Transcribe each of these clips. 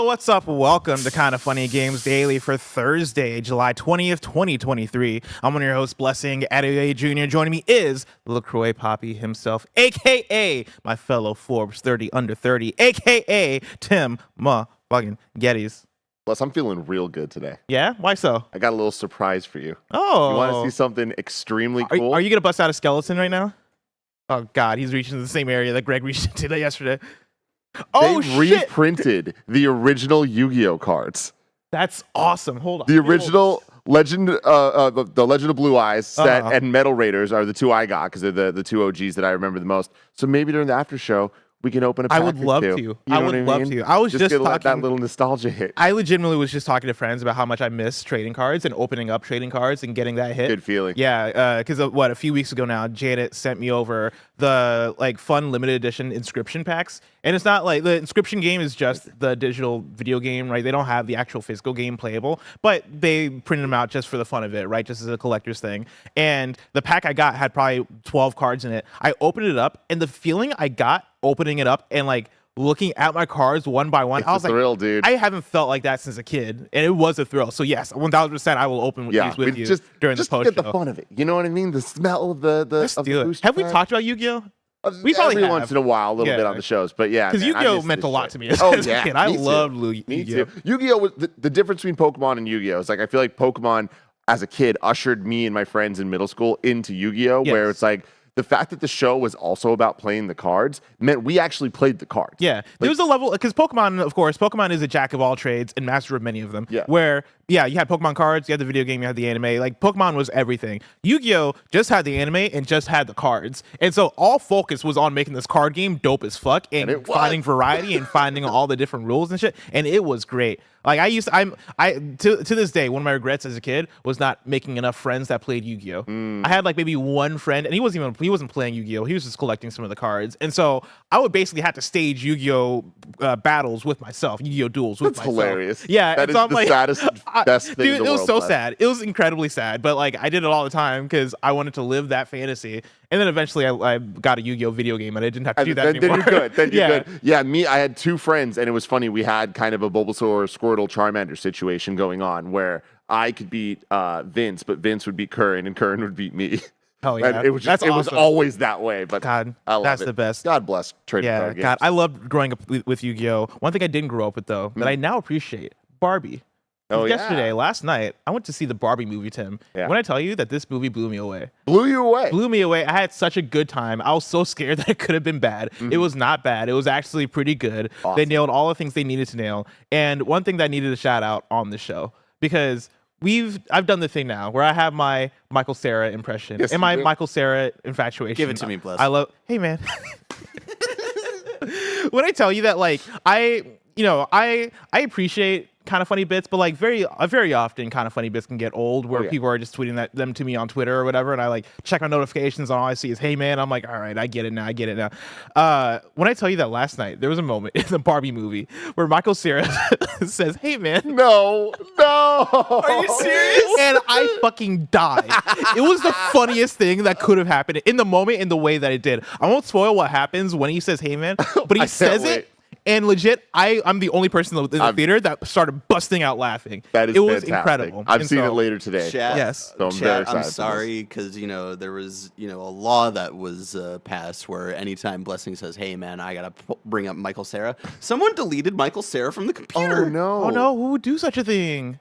Yo, what's up? Welcome to Kinda Funny Games Daily for Thursday, July 20th, 2023. I'm one of your hosts, Blessing Adeoye Jr. Joining me is LaCroix Poppy himself, a.k.a. my fellow Forbes 30 under 30, a.k.a. Tim fucking Geddes. Plus, I'm feeling real good today. Yeah? Why so? I got a little surprise for you. Oh. You want to see something extremely cool? Are you going to bust out a skeleton right now? Oh, God, he's reaching the same area that Greg reached into yesterday. Oh, they reprinted the original Yu-Gi-Oh cards. That's awesome. Hold on. The original Legend, the Legend of Blue Eyes set and Metal Raiders are the two I got because they're the two OGs that I remember the most. So maybe during the after show, we can open a pack. I would love to. I would love to. I was just talking, let that little nostalgia hit. I legitimately was just talking to friends about how much I miss trading cards and opening up trading cards and getting that hit. Good feeling. Yeah, because a few weeks ago now, Janet sent me over the fun limited edition inscription packs, and it's not like the inscription game is just the digital video game, right? They don't have the actual physical game playable, but they printed them out just for the fun of it, right? Just as a collector's thing. And the pack I got had probably 12 cards in it. I opened it up, and the feeling I got opening it up and looking at my cards one by one, it's I was a thrill, dude. I haven't felt like that since a kid, and it was a thrill. So yes, 1000% I will open these with you during the post show. Just get the fun of it. You know what I mean? The smell of the booster Have we pack. talked about Yu-Gi-Oh? We probably every once in a while, a little bit on the shows, but yeah, because Yu-Gi-Oh meant a lot to me as a kid. I loved Yu-Gi-Oh. Me too. Yu-Gi-Oh was the difference between Pokemon and Yu-Gi-Oh is I feel like Pokemon as a kid ushered me and my friends in middle school into Yu-Gi-Oh, where it's the fact that the show was also about playing the cards meant we actually played the cards. Yeah, there was a level, because Pokemon, of course, Pokemon is a jack of all trades and master of many of them. Yeah. Where, you had Pokemon cards, you had the video game, you had the anime. Pokemon was everything. Yu-Gi-Oh just had the anime and just had the cards. And so all focus was on making this card game dope as fuck and finding variety and finding all the different rules and shit. And it was great. To this day, one of my regrets as a kid was not making enough friends that played Yu-Gi-Oh. I had maybe one friend, and he wasn't playing Yu-Gi-Oh. He was just collecting some of the cards, and so I would basically have to stage Yu-Gi-Oh battles with myself, Yu-Gi-Oh duels with myself. That's hilarious. Yeah, that is the saddest, best thing. Dude, in the it was world, so sad. It was incredibly sad, but I did it all the time because I wanted to live that fantasy. And then eventually I got a Yu-Gi-Oh video game and I didn't have to do that anymore. Then you're good. Then you're good. Yeah, I had two friends, and it was funny. We had kind of a Bulbasaur, Squirtle, Charmander situation going on where I could beat Vince, but Vince would beat Curran, and Curran would beat me. Oh yeah, and it was always that way. But God, I love that's it. the best. God bless trading card games. God, I loved growing up with Yu-Gi-Oh. One thing I didn't grow up with though that I now appreciate: Barbie. Last night, I went to see the Barbie movie, Tim. Yeah. When I tell you that this movie blew me away. Blew you away? Blew me away. I had such a good time. I was so scared that it could have been bad. It was not bad. It was actually pretty good. Awesome. They nailed all the things they needed to nail. And one thing that I needed to shout out on the show, because I've done the thing now where I have my Michael Cera impression and my Michael Cera infatuation. Give it to me, Bless. Hey man. When I tell you that I appreciate kind of funny bits, but very often kind of funny bits can get old where people are just tweeting them to me on Twitter or whatever, and I check my notifications and all I see is hey man. I'm all right, I get it now. When I tell you that last night there was a moment in the Barbie movie where Michael Cera says hey man. No Are you serious? And I fucking died. It was the funniest thing that could have happened in the moment, in the way that it did. I won't spoil what happens when he says hey man, but he says it. And legit, I'm the only person in the theater that started busting out laughing. That is was fantastic. Incredible. I've seen it later today. Chat, yes. So I'm sorry because there was a law that was passed where anytime Blessing says, "Hey man, I gotta bring up Michael Cera," someone deleted Michael Cera from the computer. Oh no! Who would do such a thing?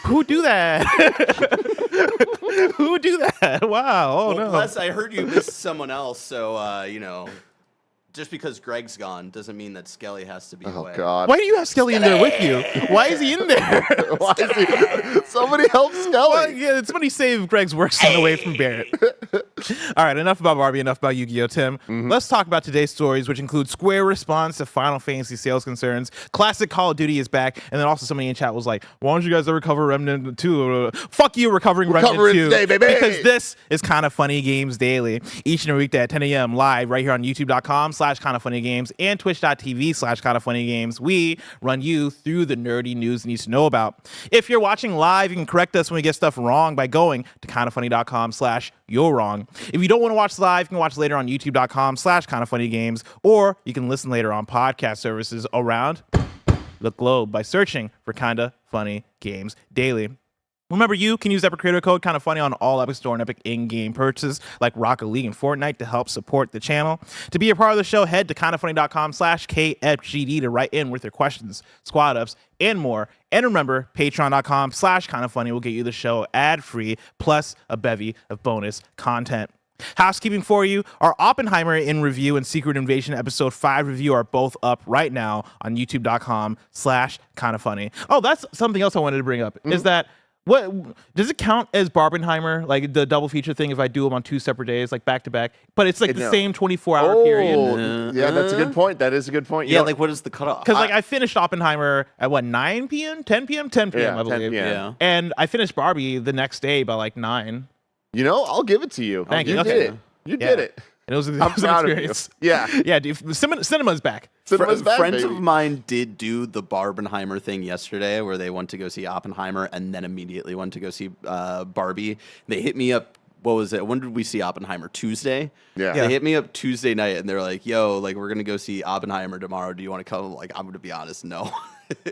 Who would do that? Who would do that? Wow! Oh no! Bless, I heard you missed someone else, so just because Greg's gone doesn't mean that Skelly has to be away. Oh, God. Why do you have Skelly in there with you? Why is he in there? Why is he? Somebody help Skelly. Well, somebody save Greg's work son away from Barrett. All right, enough about Barbie, enough about Yu-Gi-Oh, Tim. Let's talk about today's stories, which include Square response to Final Fantasy sales concerns, classic Call of Duty is back, and then also somebody in chat was like, why don't you guys ever cover Remnant 2? Fuck you, we're covering Remnant 2. Today, baby. Because this is Kinda Funny Games Daily. Each and every weekday at 10 a.m. live right here on youtube.com/kindafunnygames and twitch.tv/kindafunnygames. We run you through the nerdy news you need to know about. If you're watching live, you can correct us when we get stuff wrong by going to kindafunny.com/you're wrong. If you don't want to watch live, you can watch later on youtube.com/kindafunnygames, or you can listen later on podcast services around the globe by searching for Kinda Funny Games Daily. Remember, you can use Epic Creator Code Kinda Funny on all Epic Store and Epic in-game purchases like Rocket League and Fortnite to help support the channel. To be a part of the show, head to kindafunny.com/KFGD to write in with your questions, squad ups, and more. And remember, patreon.com/kindafunny will get you the show ad-free, plus a bevy of bonus content. Housekeeping for you, our Oppenheimer in review and Secret Invasion episode 5 review are both up right now on youtube.com/kindafunny. Oh, that's something else I wanted to bring up, is that what does it count as Barbenheimer, like the double feature thing, if I do them on 2 separate days, like back to back? But it's like the same 24-hour period. Yeah, that's a good point. That is a good point. Yeah, like what is the cutoff? Because like I finished Oppenheimer at 9 p.m., 10 p.m., 10 p.m. I believe. 10 p.m. Yeah. And I finished Barbie the next day by like 9. I'll give it to you. Thank you. You Okay. did it. You did it. And it was an I'm proud of you. experience. Yeah. Yeah, dude, cinema's back. Cinema's back, Friends baby. of mine did do the Barbenheimer thing yesterday, where they went to go see Oppenheimer and then immediately went to go see Barbie. They hit me up. What was it? When did we see Oppenheimer? Tuesday. Yeah. They hit me up Tuesday night and they're like, "Yo, like we're gonna go see Oppenheimer tomorrow. Do you want to come?" Like, I'm gonna be honest, no.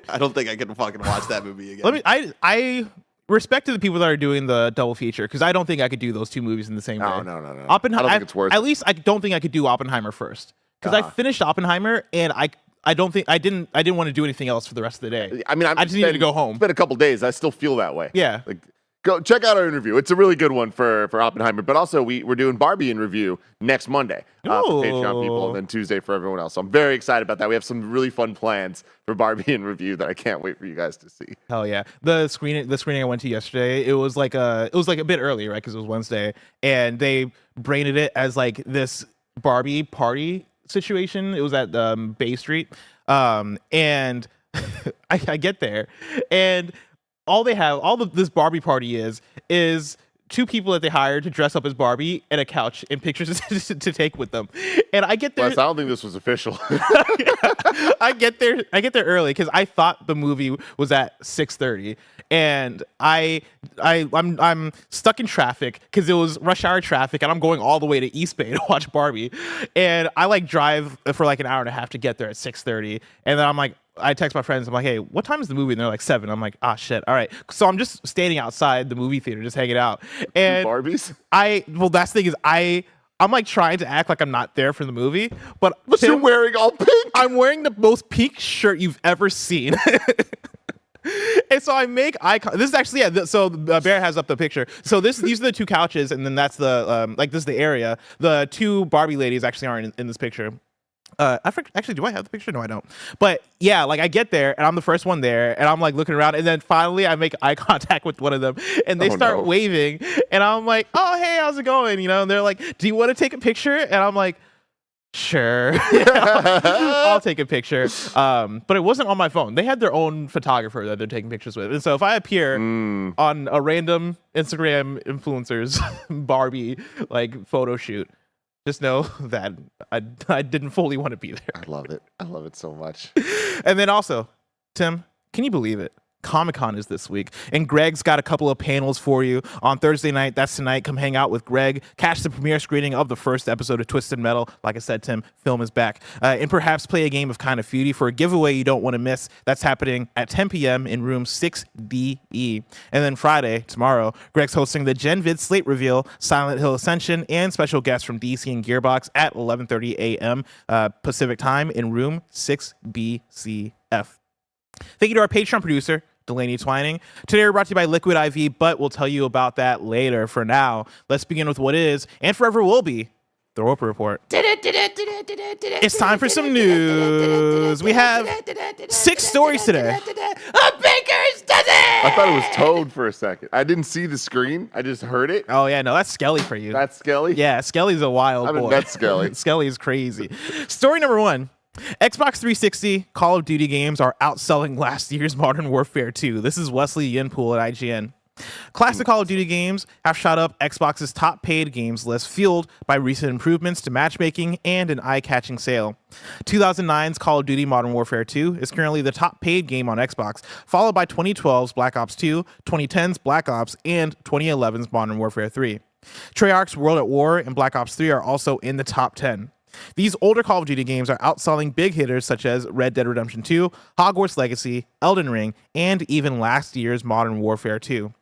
I don't think I can fucking watch that movie again. I respect to the people that are doing the double feature, because I don't think I could do those 2 movies in the same day. No. Oppenheimer. I don't think it's worth At it. least I don't think I could do Oppenheimer first, because I finished Oppenheimer and I don't think I didn't want to do anything else for the rest of the day. I mean, I just needed to go home. It's been a couple daes. I still feel that way. Yeah. Like, go check out our interview. It's a really good one for Oppenheimer. But also, we're doing Barbie in review next Monday for Patreon people, and then Tuesday for everyone else. So I'm very excited about that. We have some really fun plans for Barbie in review that I can't wait for you guys to see. Hell yeah! The screening I went to yesterday, it was like a bit early, right? Because it was Wednesday, and they branded it as like this Barbie party situation. It was at Bay Street, and I get there, and all this Barbie party is 2 people that they hired to dress up as Barbie and a couch and pictures to take with them. And I get there. Wes, I don't think this was official. I get there early because I thought the movie was at 6:30, and I'm stuck in traffic because it was rush hour traffic, and I'm going all the way to East Bay to watch Barbie, and I like drive for like an hour and a half to get there at 6:30, and then I'm like, I text my friends. I'm like, "Hey, what time is the movie?" And they're like 7. I'm like, "Ah, shit. All right." So I'm just standing outside the movie theater, just hanging out. And Barbies? That's the thing is I'm like trying to act like I'm not there for the movie, but You're wearing all pink. I'm wearing the most pink shirt you've ever seen. And so I make eye contact. This is actually, so Bear has up the picture. So these are the 2 couches, and then that's the, this is the area. The 2 Barbie ladies actually aren't in this picture. Actually, do I have the picture? No, I don't. But yeah, like I get there and I'm the first one there, and I'm like looking around, and then finally I make eye contact with one of them, and they start waving, and I'm like, "Oh, hey, how's it going?" And they're like, "Do you want to take a picture?" And I'm like, "Sure, I'll take a picture." But it wasn't on my phone. They had their own photographer that they're taking pictures with, and so if I appear on a random Instagram influencer's Barbie like photo shoot, just know that I didn't fully want to be there. I love it. I love it so much. And then also, Tim, can you believe it? Comic-Con is this week, and Greg's got a couple of panels for you on Thursday night. That's tonight. Come hang out with Greg. Catch the premiere screening of the first episode of Twisted Metal. Like I said, Tim, film is back. And perhaps play a game of Kind of Feudy for a giveaway you don't want to miss. That's happening at 10 p.m. in room 6DE. And then Friday, tomorrow, Greg's hosting the Genvid Slate reveal, Silent Hill Ascension, and special guests from DC and Gearbox at 11:30 a.m. Pacific time in room 6BCF. Thank you to our Patreon producer, Delaney Twining. Today we're brought to you by Liquid IV, but we'll tell you about that later. For now, let's begin with what is, and forever will be, the Roper Report. It's time for some news. We have 6 stories today. A baker's dozen! I thought it was Toad for a second. I didn't see the screen. I just heard it. Oh yeah, no, that's Skelly for you. That's Skelly? Yeah, Skelly's a wild boy. That's Skelly. Skelly is crazy. Story number 1. Xbox 360 Call of Duty games are outselling last year's Modern Warfare 2. This is Wesley Yinpool at IGN. Classic Call of Duty games have shot up Xbox's top paid games list, fueled by recent improvements to matchmaking and an eye-catching sale. 2009's Call of Duty Modern Warfare 2 is currently the top paid game on Xbox, followed by 2012's Black Ops 2, 2010's Black Ops, and 2011's Modern Warfare 3. Treyarch's World at War and Black Ops 3 are also in the top 10. These older Call of Duty games are outselling big hitters such as Red Dead Redemption 2, Hogwarts Legacy, Elden Ring, and even last year's Modern Warfare 2.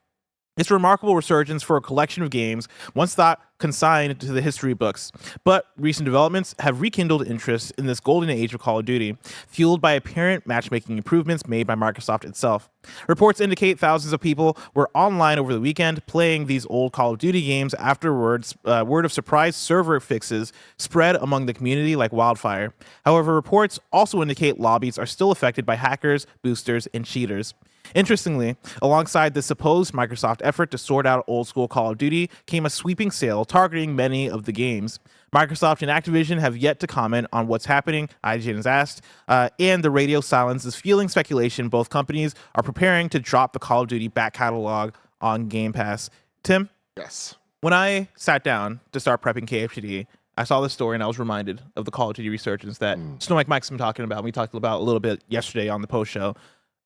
It's a remarkable resurgence for a collection of games once thought consigned to the history books, but recent developments have rekindled interest in this golden age of Call of Duty, fueled by apparent matchmaking improvements made by Microsoft itself. Reports indicate thousands of people were online over the weekend playing these old Call of Duty games afterwards. Word of surprise server fixes spread among the community like wildfire. However, reports also indicate lobbies are still affected by hackers, boosters, and cheaters. Interestingly, alongside the supposed Microsoft effort to sort out old school Call of Duty came a sweeping sale targeting many of the games. Microsoft and Activision have yet to comment on what's happening, IGN has asked, and the radio silence is fueling speculation both companies are preparing to drop the Call of Duty back catalog on Game Pass. Tim? Yes. When I sat down to start prepping KFGD, I saw this story and I was reminded of the Call of Duty resurgence that Snow Mike's been talking about. We talked about a little bit yesterday on the post show.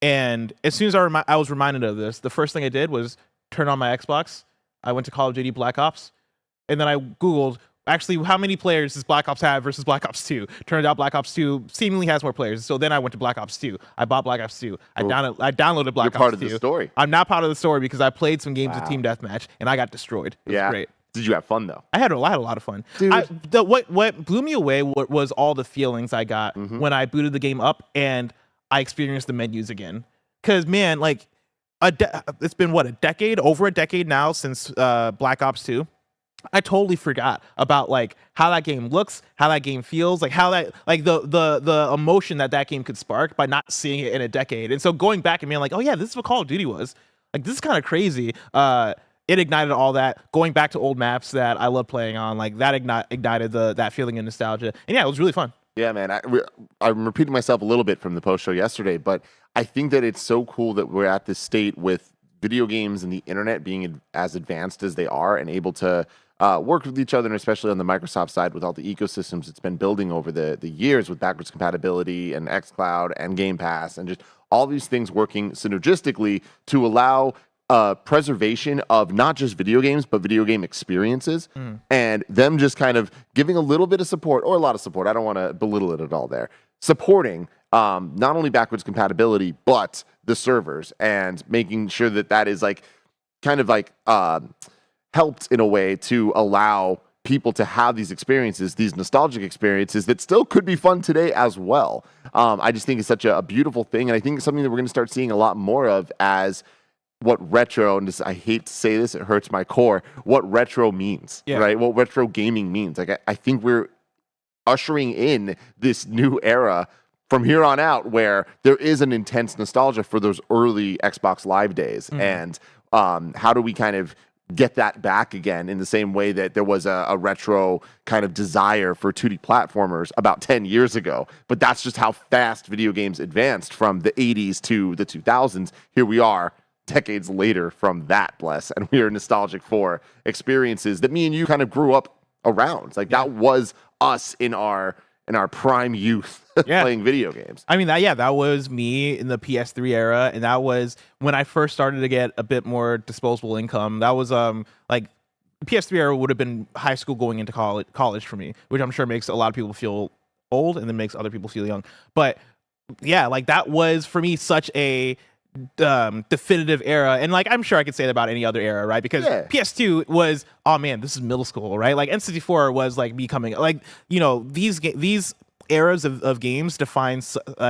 And as soon as I was reminded of this, the first thing I did was turn on my Xbox. I went to Call of Duty Black Ops, and then I Googled, actually, how many players does Black Ops have versus Black Ops 2? Turned out Black Ops 2 seemingly has more players. So then I went to Black Ops 2. I bought Black Ops 2. I downloaded Black Ops 2. You're part of the story. I'm not part of the story because I played some games of Team Deathmatch, and I got destroyed. It was great. Did you have fun, though? I had a lot of fun. Dude. What blew me away was all the feelings I got when I booted the game up and I experienced the menus again. Because, man, like, it's been, over a decade now since Black Ops 2. I totally forgot about, like, how that game looks, how that game feels, like, how that, like, the emotion that game could spark by not seeing it in a decade. And so going back and being like, oh, yeah, this is what Call of Duty was. Like, this is kind of crazy. It ignited all that. Going back to old maps that I love playing on, like, that ignited that feeling of nostalgia. And, yeah, it was really fun. Yeah, man. I'm repeating myself a little bit from the post show yesterday, but I think that it's so cool that we're at this state with video games and the internet being as advanced as they are and able to work with each other, and especially on the Microsoft side with all the ecosystems it's been building over the years with backwards compatibility and xCloud and Game Pass and just all these things working synergistically to allow preservation of not just video games, but video game experiences, and them just kind of giving a little bit of support, or a lot of support. I don't want to belittle it at all there. Supporting not only backwards compatibility, but the servers, and making sure that is like kind of like helped in a way to allow people to have these experiences, these nostalgic experiences that still could be fun today as well. I just think it's such a beautiful thing, and I think it's something that we're going to start seeing a lot more of as what retro, and I hate to say this, it hurts my core, what retro means, right? What retro gaming means. Like, I think we're ushering in this new era from here on out where there is an intense nostalgia for those early Xbox Live days. And how do we kind of get that back again in the same way that there was a retro kind of desire for 2D platformers about 10 years ago. But that's just how fast video games advanced from the 80s to the 2000s. Here we are, decades later from that, and we are nostalgic for experiences that me and you kind of grew up around. Like, that was us in our prime youth playing video games. I mean, that was me in the PS3 era, and that was when I first started to get a bit more disposable income. That was like PS3 era would have been high school going into college for me, which I'm sure makes a lot of people feel old and then makes other people feel young. But yeah, like, that was for me such a definitive era, and like, I'm sure I could say that about any other era, right? Because PS2 was, oh man, this is middle school, right? Like, N64 was like becoming, like, you know, these eras of games define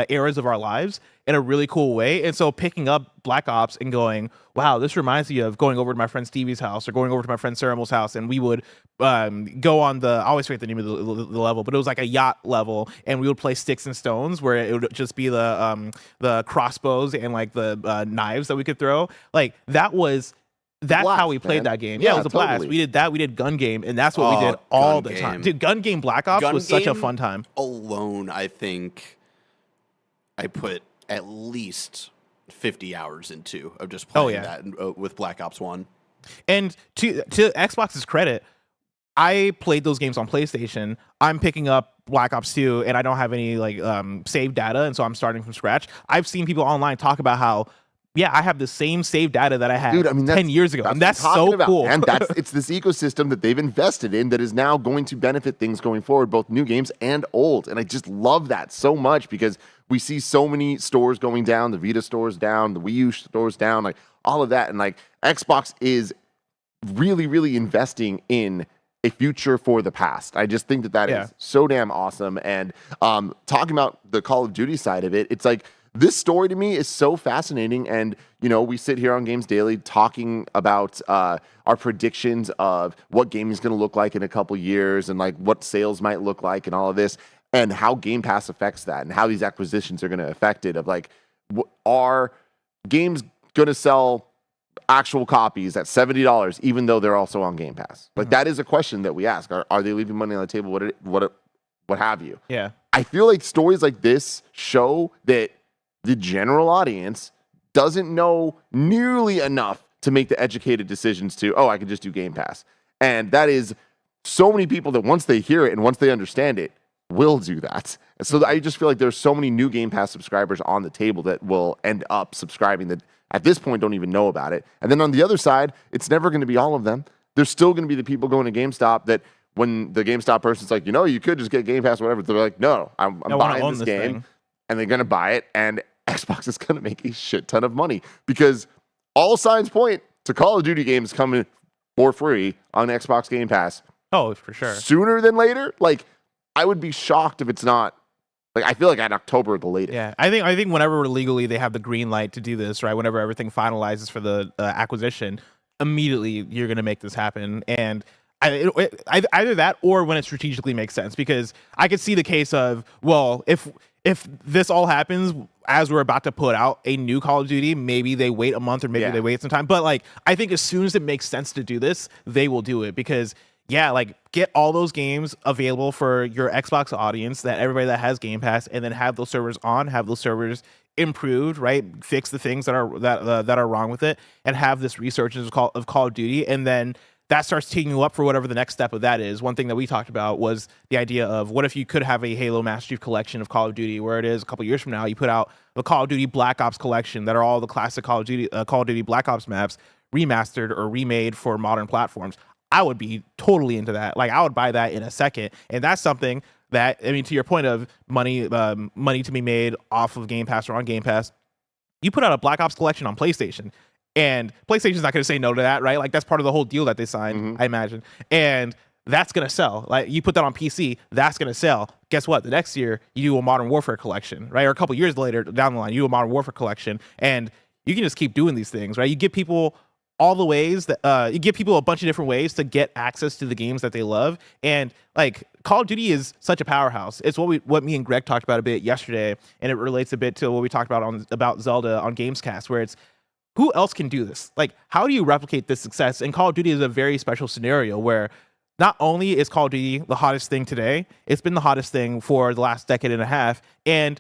eras of our lives in a really cool way. And so picking up Black Ops and going, wow, this reminds me of going over to my friend Stevie's house or going over to my friend Ceramel's house, and we would go on I always forget the name of the level, but it was like a yacht level, and we would play sticks and stones where it would just be the crossbows and like the knives that we could throw. Like, that's how we played that game. Yeah, it was a blast. We did that. We did Gun Game, and that's what we did all the time. Dude, Gun Game Black Ops was such a fun time. Alone, I think I put at least 50 hours into of just playing that with Black Ops 1. And to Xbox's credit, I played those games on PlayStation. I'm picking up Black Ops 2, and I don't have any like save data, and so I'm starting from scratch. I've seen people online talk about how yeah, I have the same save data that I had Dude, I mean, 10 years ago. And that's so cool. And it's this ecosystem that they've invested in that is now going to benefit things going forward, both new games and old. And I just love that so much because we see so many stores going down, the Vita stores down, the Wii U stores down, like all of that. And like Xbox is really, really investing in a future for the past. I just think that is so damn awesome. And talking about the Call of Duty side of it, it's like this story to me is so fascinating. And, you know, we sit here on Games Daily talking about our predictions of what gaming is going to look like in a couple years and like what sales might look like and all of this and how Game Pass affects that and how these acquisitions are going to affect it of like, are games going to sell actual copies at $70 even though they're also on Game Pass? Like that is a question that we ask. Are they leaving money on the table? What have you? Yeah. I feel like stories like this show that the general audience doesn't know nearly enough to make the educated decisions to, I can just do Game Pass. And that is so many people that once they hear it and once they understand it will do that. And so I just feel like there's so many new Game Pass subscribers on the table that will end up subscribing that at this point don't even know about it. And then on the other side, it's never going to be all of them. There's still going to be the people going to GameStop that when the GameStop person's like, you could just get Game Pass or whatever, they're like, no, I'm buying this game. Thing. And they're going to buy it. And Xbox is going to make a shit ton of money because all signs point to Call of Duty games coming for free on Xbox Game Pass. Oh, for sure. Sooner than later. Like, I would be shocked if it's not. Like, I feel like at October at the latest. Yeah, I think whenever legally they have the green light to do this, right? Whenever everything finalizes for the acquisition, immediately you're going to make this happen. And either that or when it strategically makes sense, because I could see the case of, well, if this all happens as we're about to put out a new Call of Duty, maybe they wait a month or maybe they wait some time. But like, I think as soon as it makes sense to do this, they will do it because like get all those games available for your Xbox audience, that everybody that has Game Pass, and then have those servers on, have those servers improved, right? Fix the things that are wrong with it, and have this resurgence of Call of Duty, and then that starts teeing you up for whatever the next step of that is. One thing that we talked about was the idea of what if you could have a Halo Master Chief collection of Call of Duty, where it is a couple years from now, you put out the Call of Duty Black Ops collection that are all the classic Call of Duty Black Ops maps remastered or remade for modern platforms. I would be totally into that. Like, I would buy that in a second. And that's something that, I mean, to your point of money to be made off of Game Pass or on Game Pass, you put out a Black Ops collection on PlayStation, and PlayStation's not going to say no to that, right? Like, that's part of the whole deal that they signed, I imagine. And that's going to sell. Like, you put that on PC, that's going to sell. Guess what? The next year, you do a Modern Warfare collection, right? Or a couple years later down the line, you do a Modern Warfare collection, and you can just keep doing these things, right? You give people all the ways that you give people a bunch of different ways to get access to the games that they love. And like, Call of Duty is such a powerhouse. It's what me and Greg talked about a bit yesterday, and it relates a bit to what we talked about Zelda on Gamescast, where it's, who else can do this? Like, how do you replicate this success? And Call of Duty is a very special scenario where not only is Call of Duty the hottest thing today, it's been the hottest thing for the last decade and a half. And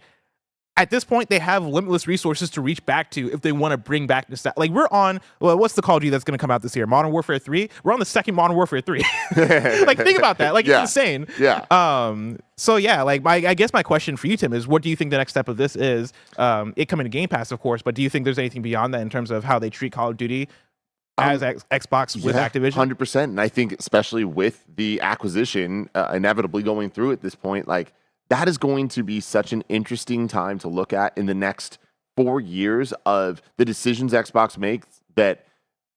at this point, they have limitless resources to reach back to if they want to bring back nostalgia. Like, we're on, what's the Call of Duty that's going to come out this year? Modern Warfare 3? We're on the second Modern Warfare 3. Like, think about that. Like, it's insane. Yeah. So, yeah, like, I guess my question for you, Tim, is what do you think the next step of this is? It coming to Game Pass, of course, but do you think there's anything beyond that in terms of how they treat Call of Duty as Xbox with Activision? 100%. And I think especially with the acquisition inevitably going through at this point, like, that is going to be such an interesting time to look at in the next 4 years of the decisions Xbox makes that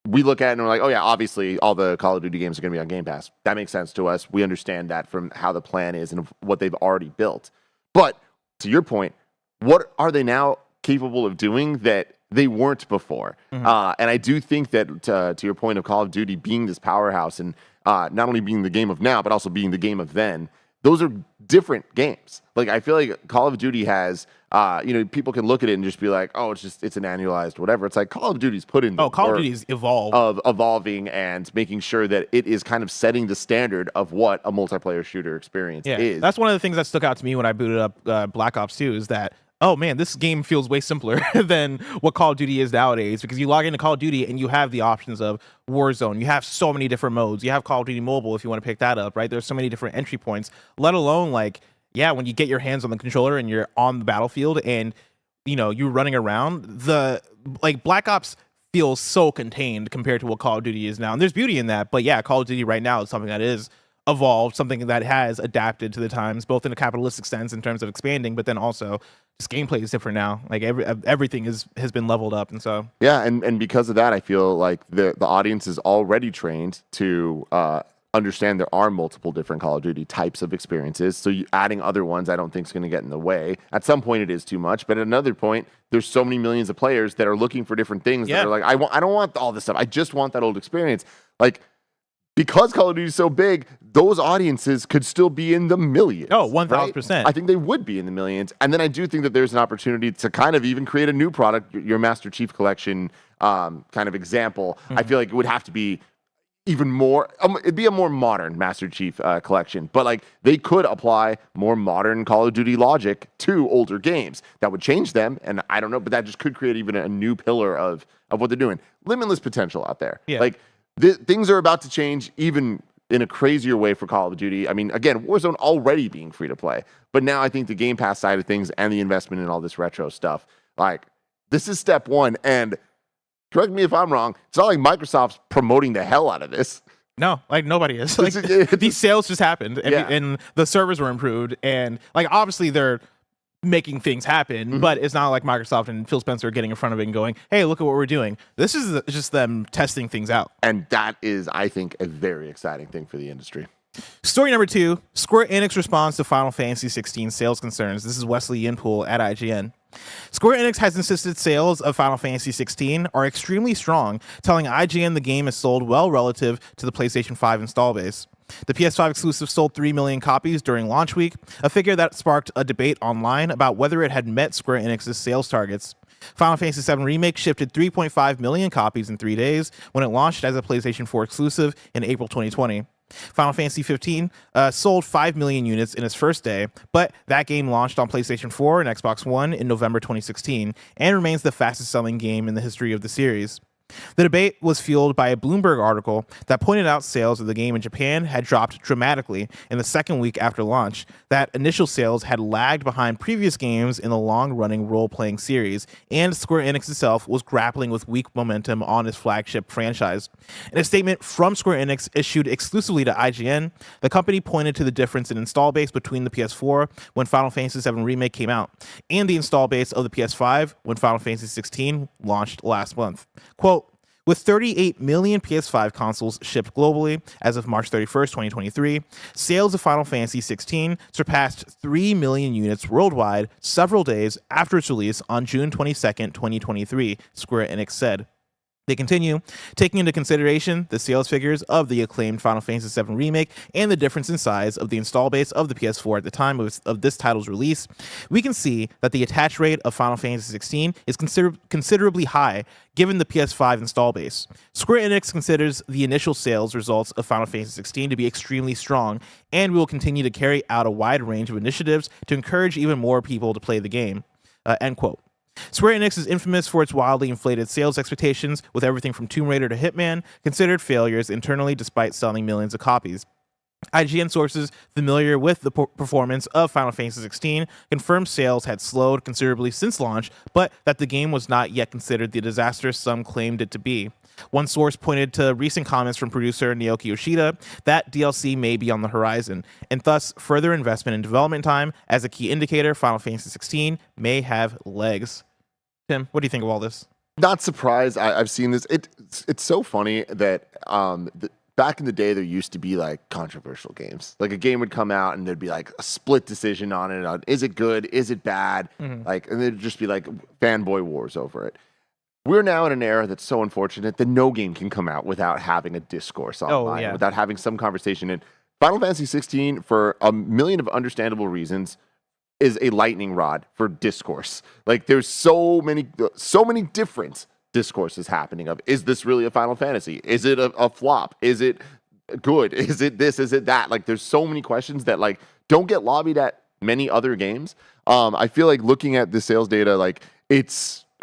we look at and we're like, oh yeah, obviously all the Call of Duty games are going to be on Game Pass. That makes sense to us. We understand that from how the plan is and what they've already built. But to your point, what are they now capable of doing that they weren't before? And I do think that to your point of Call of Duty being this powerhouse and not only being the game of now, but also being the game of then, those are different games. Like, I feel like Call of Duty has, people can look at it and just be like, oh, it's an annualized whatever. It's like Call of Duty's put in the Call of Duty's evolved. Of evolving and making sure that it is kind of setting the standard of what a multiplayer shooter experience is. That's one of the things that stuck out to me when I booted up Black Ops 2 is that, oh man, this game feels way simpler than what Call of Duty is nowadays, because you log into Call of Duty and you have the options of Warzone. You have so many different modes. You have Call of Duty Mobile if you want to pick that up, right? There's so many different entry points, let alone like, when you get your hands on the controller and you're on the battlefield and you running around, Black Ops feels so contained compared to what Call of Duty is now. And there's beauty in that. But yeah, Call of Duty right now is something that is evolved, something that has adapted to the times, both in a capitalistic sense in terms of expanding, but then also just gameplay is different now. Like everything has been leveled up. And so yeah, and because of that, I feel like the audience is already trained to understand there are multiple different Call of Duty types of experiences. So adding other ones, I don't think is going to get in the way. At some point, it is too much, but at another point, there's so many millions of players that are looking for different things that are like, I don't want all this stuff. I just want that old experience. Like, because Call of Duty is so big, those audiences could still be in the millions. Oh, 1,000%. Right? I think they would be in the millions. And then I do think that there's an opportunity to kind of even create a new product, your Master Chief Collection kind of example. I feel like it would have to be even more, it'd be a more modern Master Chief Collection. But like they could apply more modern Call of Duty logic to older games. That would change them. And I don't know, but that just could create even a new pillar of what they're doing. Limitless potential out there. Yeah. Like, things are about to change even in a crazier way for Call of Duty. I mean, again, Warzone already being free to play, but now I think the Game Pass side of things and the investment in all this retro stuff, like this is step one. And correct me if I'm wrong, it's not like Microsoft's promoting the hell out of this. No, like nobody is. Like these sales just happened and the servers were improved, and like obviously they're making things happen, but it's not like Microsoft and Phil Spencer are getting in front of it and going, hey, look at what we're doing. This is just them testing things out. And that is, I think, a very exciting thing for the industry. Story number 2, Square Enix responds to Final Fantasy 16 sales concerns. This is Wesley Yinpool at IGN. Square Enix has insisted sales of Final Fantasy 16 are extremely strong, telling IGN the game is sold well relative to the PlayStation 5 install base. The PS5 exclusive sold 3 million copies during launch week, a figure that sparked a debate online about whether it had met Square Enix's sales targets. Final Fantasy VII Remake shifted 3.5 million copies in 3 days when it launched as a PlayStation 4 exclusive in April 2020. Final Fantasy 15 sold 5 million units in its first day, but that game launched on PlayStation 4 and Xbox One in November 2016 and remains the fastest selling game in the history of the series. The debate was fueled by a Bloomberg article that pointed out sales of the game in Japan had dropped dramatically in the second week after launch, that initial sales had lagged behind previous games in the long-running role-playing series, and Square Enix itself was grappling with weak momentum on its flagship franchise. In a statement from Square Enix issued exclusively to IGN, the company pointed to the difference in install base between the PS4 when Final Fantasy VII Remake came out, and the install base of the PS5 when Final Fantasy 16 launched last month. Quote, with 38 million PS5 consoles shipped globally as of March 31st, 2023, sales of Final Fantasy 16 surpassed 3 million units worldwide several days after its release on June 22nd, 2023, Square Enix said. They continue, taking into consideration the sales figures of the acclaimed Final Fantasy VII Remake and the difference in size of the install base of the PS4 at the time of this title's release, we can see that the attach rate of Final Fantasy XVI is considerably high given the PS5 install base. Square Enix considers the initial sales results of Final Fantasy XVI to be extremely strong, and we will continue to carry out a wide range of initiatives to encourage even more people to play the game. End quote. Square Enix is infamous for its wildly inflated sales expectations, with everything from Tomb Raider to Hitman considered failures internally despite selling millions of copies. IGN sources familiar with the performance of Final Fantasy XVI confirmed sales had slowed considerably since launch, but that the game was not yet considered the disaster some claimed it to be. One source pointed to recent comments from producer Naoki Yoshida that DLC may be on the horizon, and thus further investment in development time as a key indicator Final Fantasy XVI may have legs. Tim, what do you think of all this? Not surprised. I've seen this. It's so funny that back in the day, there used to be like controversial games. Like a game would come out and there'd be like a split decision on it. Is it good? Is it bad? Like, and there'd just be like fanboy wars over it. We're now in an era that's so unfortunate that no game can come out without having a discourse online, without having some conversation. And Final Fantasy 16, for a million of understandable reasons, is a lightning rod for discourse. Like there's so many different discourses happening of, is this really a Final Fantasy? Is it a flop? Is it good? Is it this? Is it that? Like there's so many questions that like don't get lobbied at many other games. I feel like looking at the sales data, like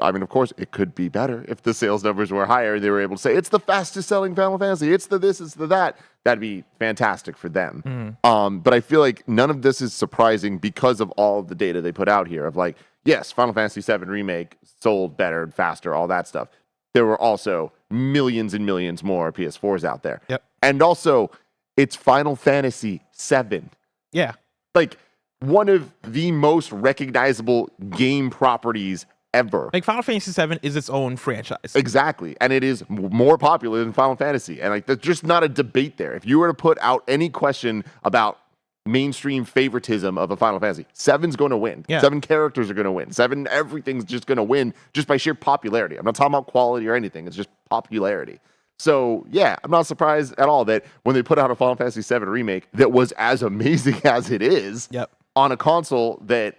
I mean, of course, it could be better if the sales numbers were higher. They were able to say, it's the fastest selling Final Fantasy. It's the this, it's the that. That'd be fantastic for them. But I feel like none of this is surprising because of all of the data they put out here of like, yes, Final Fantasy VII Remake sold better and faster, all that stuff. There were also millions and millions more PS4s out there. Yep. And also, it's Final Fantasy VII. Yeah. Like, one of the most recognizable game properties ever. Like, Final Fantasy VII is its own franchise. Exactly. And it is more popular than Final Fantasy. And, like, there's just not a debate there. If you were to put out any question about mainstream favoritism of a Final Fantasy, 7's going to win. Yeah. 7 characters are going to win. 7, everything's just going to win just by sheer popularity. I'm not talking about quality or anything. It's just popularity. So, yeah, I'm not surprised at all that when they put out a Final Fantasy VII Remake that was as amazing as it is on a console that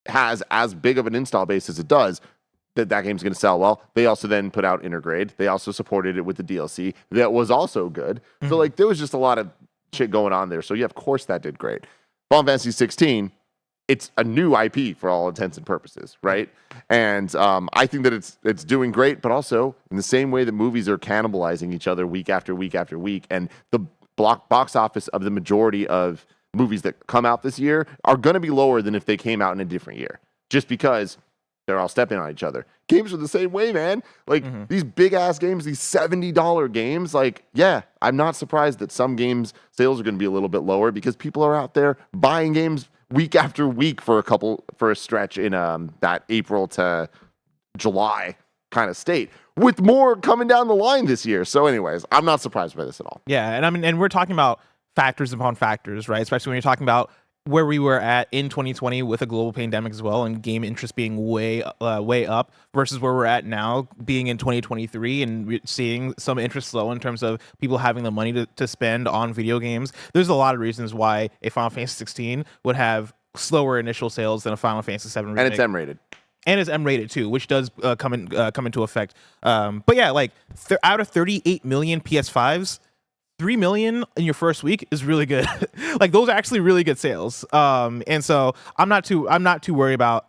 has as big of an install base as it does, that game's going to sell well. They also then put out Intergrade. They also supported it with the DLC that was also good. Mm-hmm. So, like, there was just a lot of shit going on there. So, yeah, of course that did great. Final Fantasy 16, it's a new IP for all intents and purposes, right? And I think that it's doing great, but also in the same way that movies are cannibalizing each other week after week after week, and the box office of the majority of movies that come out this year are going to be lower than if they came out in a different year, just because they're all stepping on each other. Games are the same way, man. Like, these big-ass games, these $70 games, like, yeah, I'm not surprised that some games sales are going to be a little bit lower because people are out there buying games week after week for a stretch in that April to July kind of state, with more coming down the line this year. So anyways, I'm not surprised by this at all. Yeah, and I mean, and we're talking about factors upon factors, right? Especially when you're talking about where we were at in 2020 with a global pandemic as well, and game interest being way up versus where we're at now being in 2023 and seeing some interest slow in terms of people having the money to spend on video games. There's a lot of reasons why a Final Fantasy 16 would have slower initial sales than a Final Fantasy 7 remake. And it's M-rated. And it's M-rated too, which does come into effect. But yeah, like out of 38 million PS5s, 3 million in your first week is really good. Like, those are actually really good sales. And so I'm not too worried about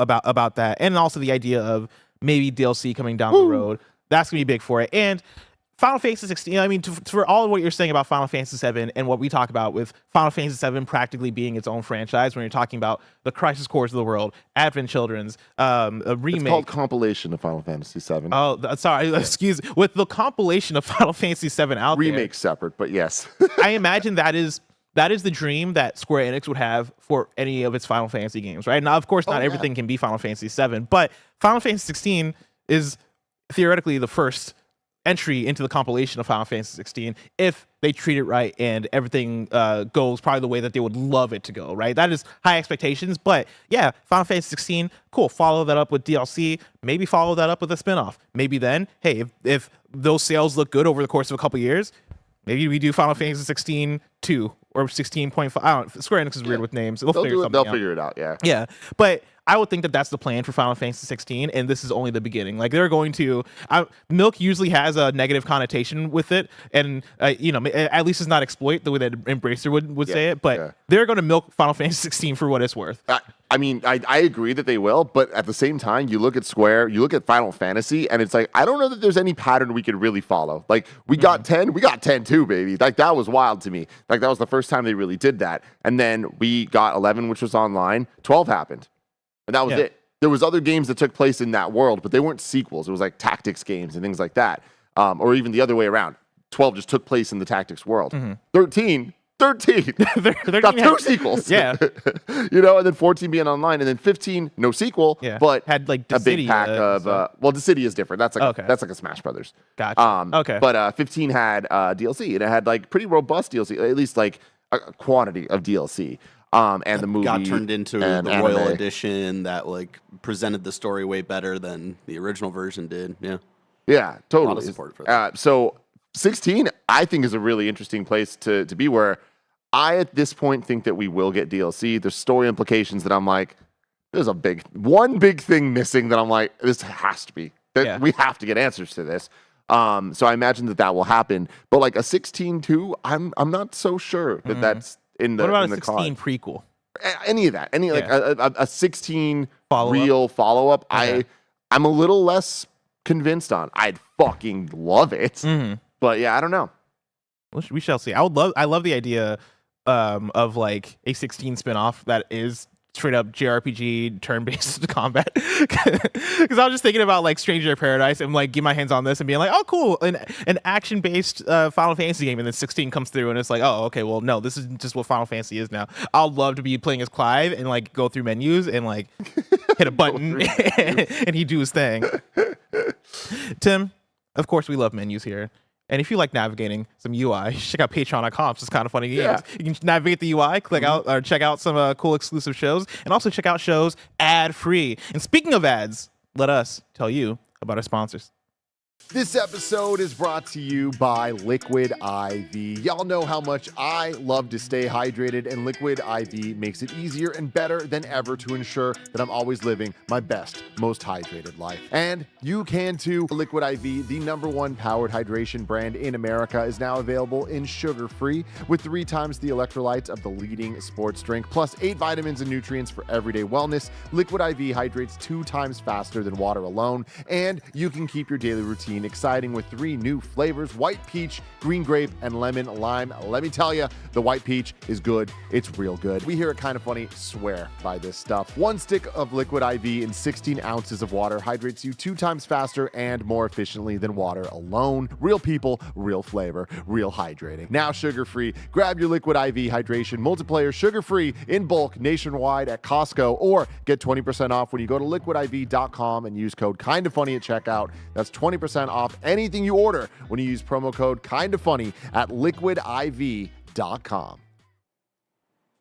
that. And also the idea of maybe DLC coming down the road. That's gonna be big for it. And Final Fantasy 16, I mean, for all of what you're saying about Final Fantasy 7 and what we talk about with Final Fantasy 7 practically being its own franchise, when you're talking about the Crisis Cores of the world, Advent Children's, a remake. It's called compilation of Final Fantasy 7. Oh, sorry, excuse me. With the compilation of Final Fantasy 7 out there. Remake separate, but yes. I imagine that is the dream that Square Enix would have for any of its Final Fantasy games, right? Now, of course, not everything can be Final Fantasy 7, but Final Fantasy 16 is theoretically the first entry into the compilation of Final Fantasy 16 if they treat it right and everything goes probably the way that they would love it to go, right? That is high expectations, but yeah, Final Fantasy 16, cool. Follow that up with DLC, maybe follow that up with a spinoff. Maybe then, hey, if those sales look good over the course of a couple years, maybe we do Final Fantasy 16 2 or 16.5. I don't know. Square Enix is weird with names. They'll figure it out, yeah. Yeah, but I would think that that's the plan for Final Fantasy 16, and this is only the beginning. Like, they're going to milk usually has a negative connotation with it, and at least it's not exploit the way that Embracer would say it. But they're going to milk Final Fantasy 16 for what it's worth. I mean, I agree that they will, but at the same time, you look at Square, you look at Final Fantasy, and it's like, I don't know that there's any pattern we could really follow. Like, we got 10, we got 10 too, baby. Like, that was wild to me. Like, that was the first time they really did that. And then we got 11, which was online. 12 happened. And that was it. There was other games that took place in that world, but they weren't sequels. It was like tactics games and things like that. Or even the other way around. 12 just took place in the tactics world. 13 got 2 sequels. Yeah. And then 14 being online, and then 15 no sequel, but had like a big pack of the city is different. That's like that's like a Smash Brothers. Gotcha. Okay. But 15 had DLC, and it had like pretty robust DLC, at least like a quantity of DLC. And the movie got turned into the Royal Edition that like presented the story way better than the original version did. Yeah, totally. A lot of support for that. So 16, I think, is a really interesting place to be, where I at this point think that we will get DLC. There's story implications that I'm like, there's one big thing missing that I'm like, this has to be. We have to get answers to this. So I imagine that will happen. But like a 16-2, I'm not so sure that that's in the. What about in a the 16 prequel? Any of that? Like a 16 real follow-up? Okay. I'm a little less convinced on. I'd fucking love it. But yeah, I don't know. We shall see. I love the idea of like a 16 spinoff that is straight up JRPG turn-based combat. Because I was just thinking about like Stranger of Paradise and like get my hands on this and being like, oh cool, an action-based Final Fantasy game, and then 16 comes through and it's like, oh okay, well no, this is just what Final Fantasy is now. I'll love to be playing as Clive and like go through menus and like hit a button and he do his thing. Tim, of course we love menus here. And if you like navigating some UI, check out patreon.com. It's kind of funny games. Yeah. You can navigate the UI, click out or check out some cool exclusive shows, and also check out shows ad-free. And speaking of ads, let us tell you about our sponsors. This episode is brought to you by Liquid IV. Y'all know how much I love to stay hydrated, and Liquid IV makes it easier and better than ever to ensure that I'm always living my best, most hydrated life. And you can too. Liquid IV, the #1 powered hydration brand in America, is now available in sugar-free with 3 times the electrolytes of the leading sports drink, plus 8 vitamins and nutrients for everyday wellness. Liquid IV hydrates 2 times faster than water alone, and you can keep your daily routine exciting with 3 new flavors: white peach, green grape, and lemon lime. Let me tell you, the white peach is good. It's real good. We here at Kinda Funny swear by this stuff. 1 stick of Liquid IV in 16 ounces of water hydrates you 2 times faster and more efficiently than water alone. Real people, real flavor, real hydrating. Now sugar-free. Grab your Liquid IV hydration multiplayer sugar-free in bulk nationwide at Costco, or get 20% off when you go to liquidiv.com and use code KINDAFUNNY at checkout. That's 20% off anything you order when you use promo code KINDAFUNNY at liquidiv.com.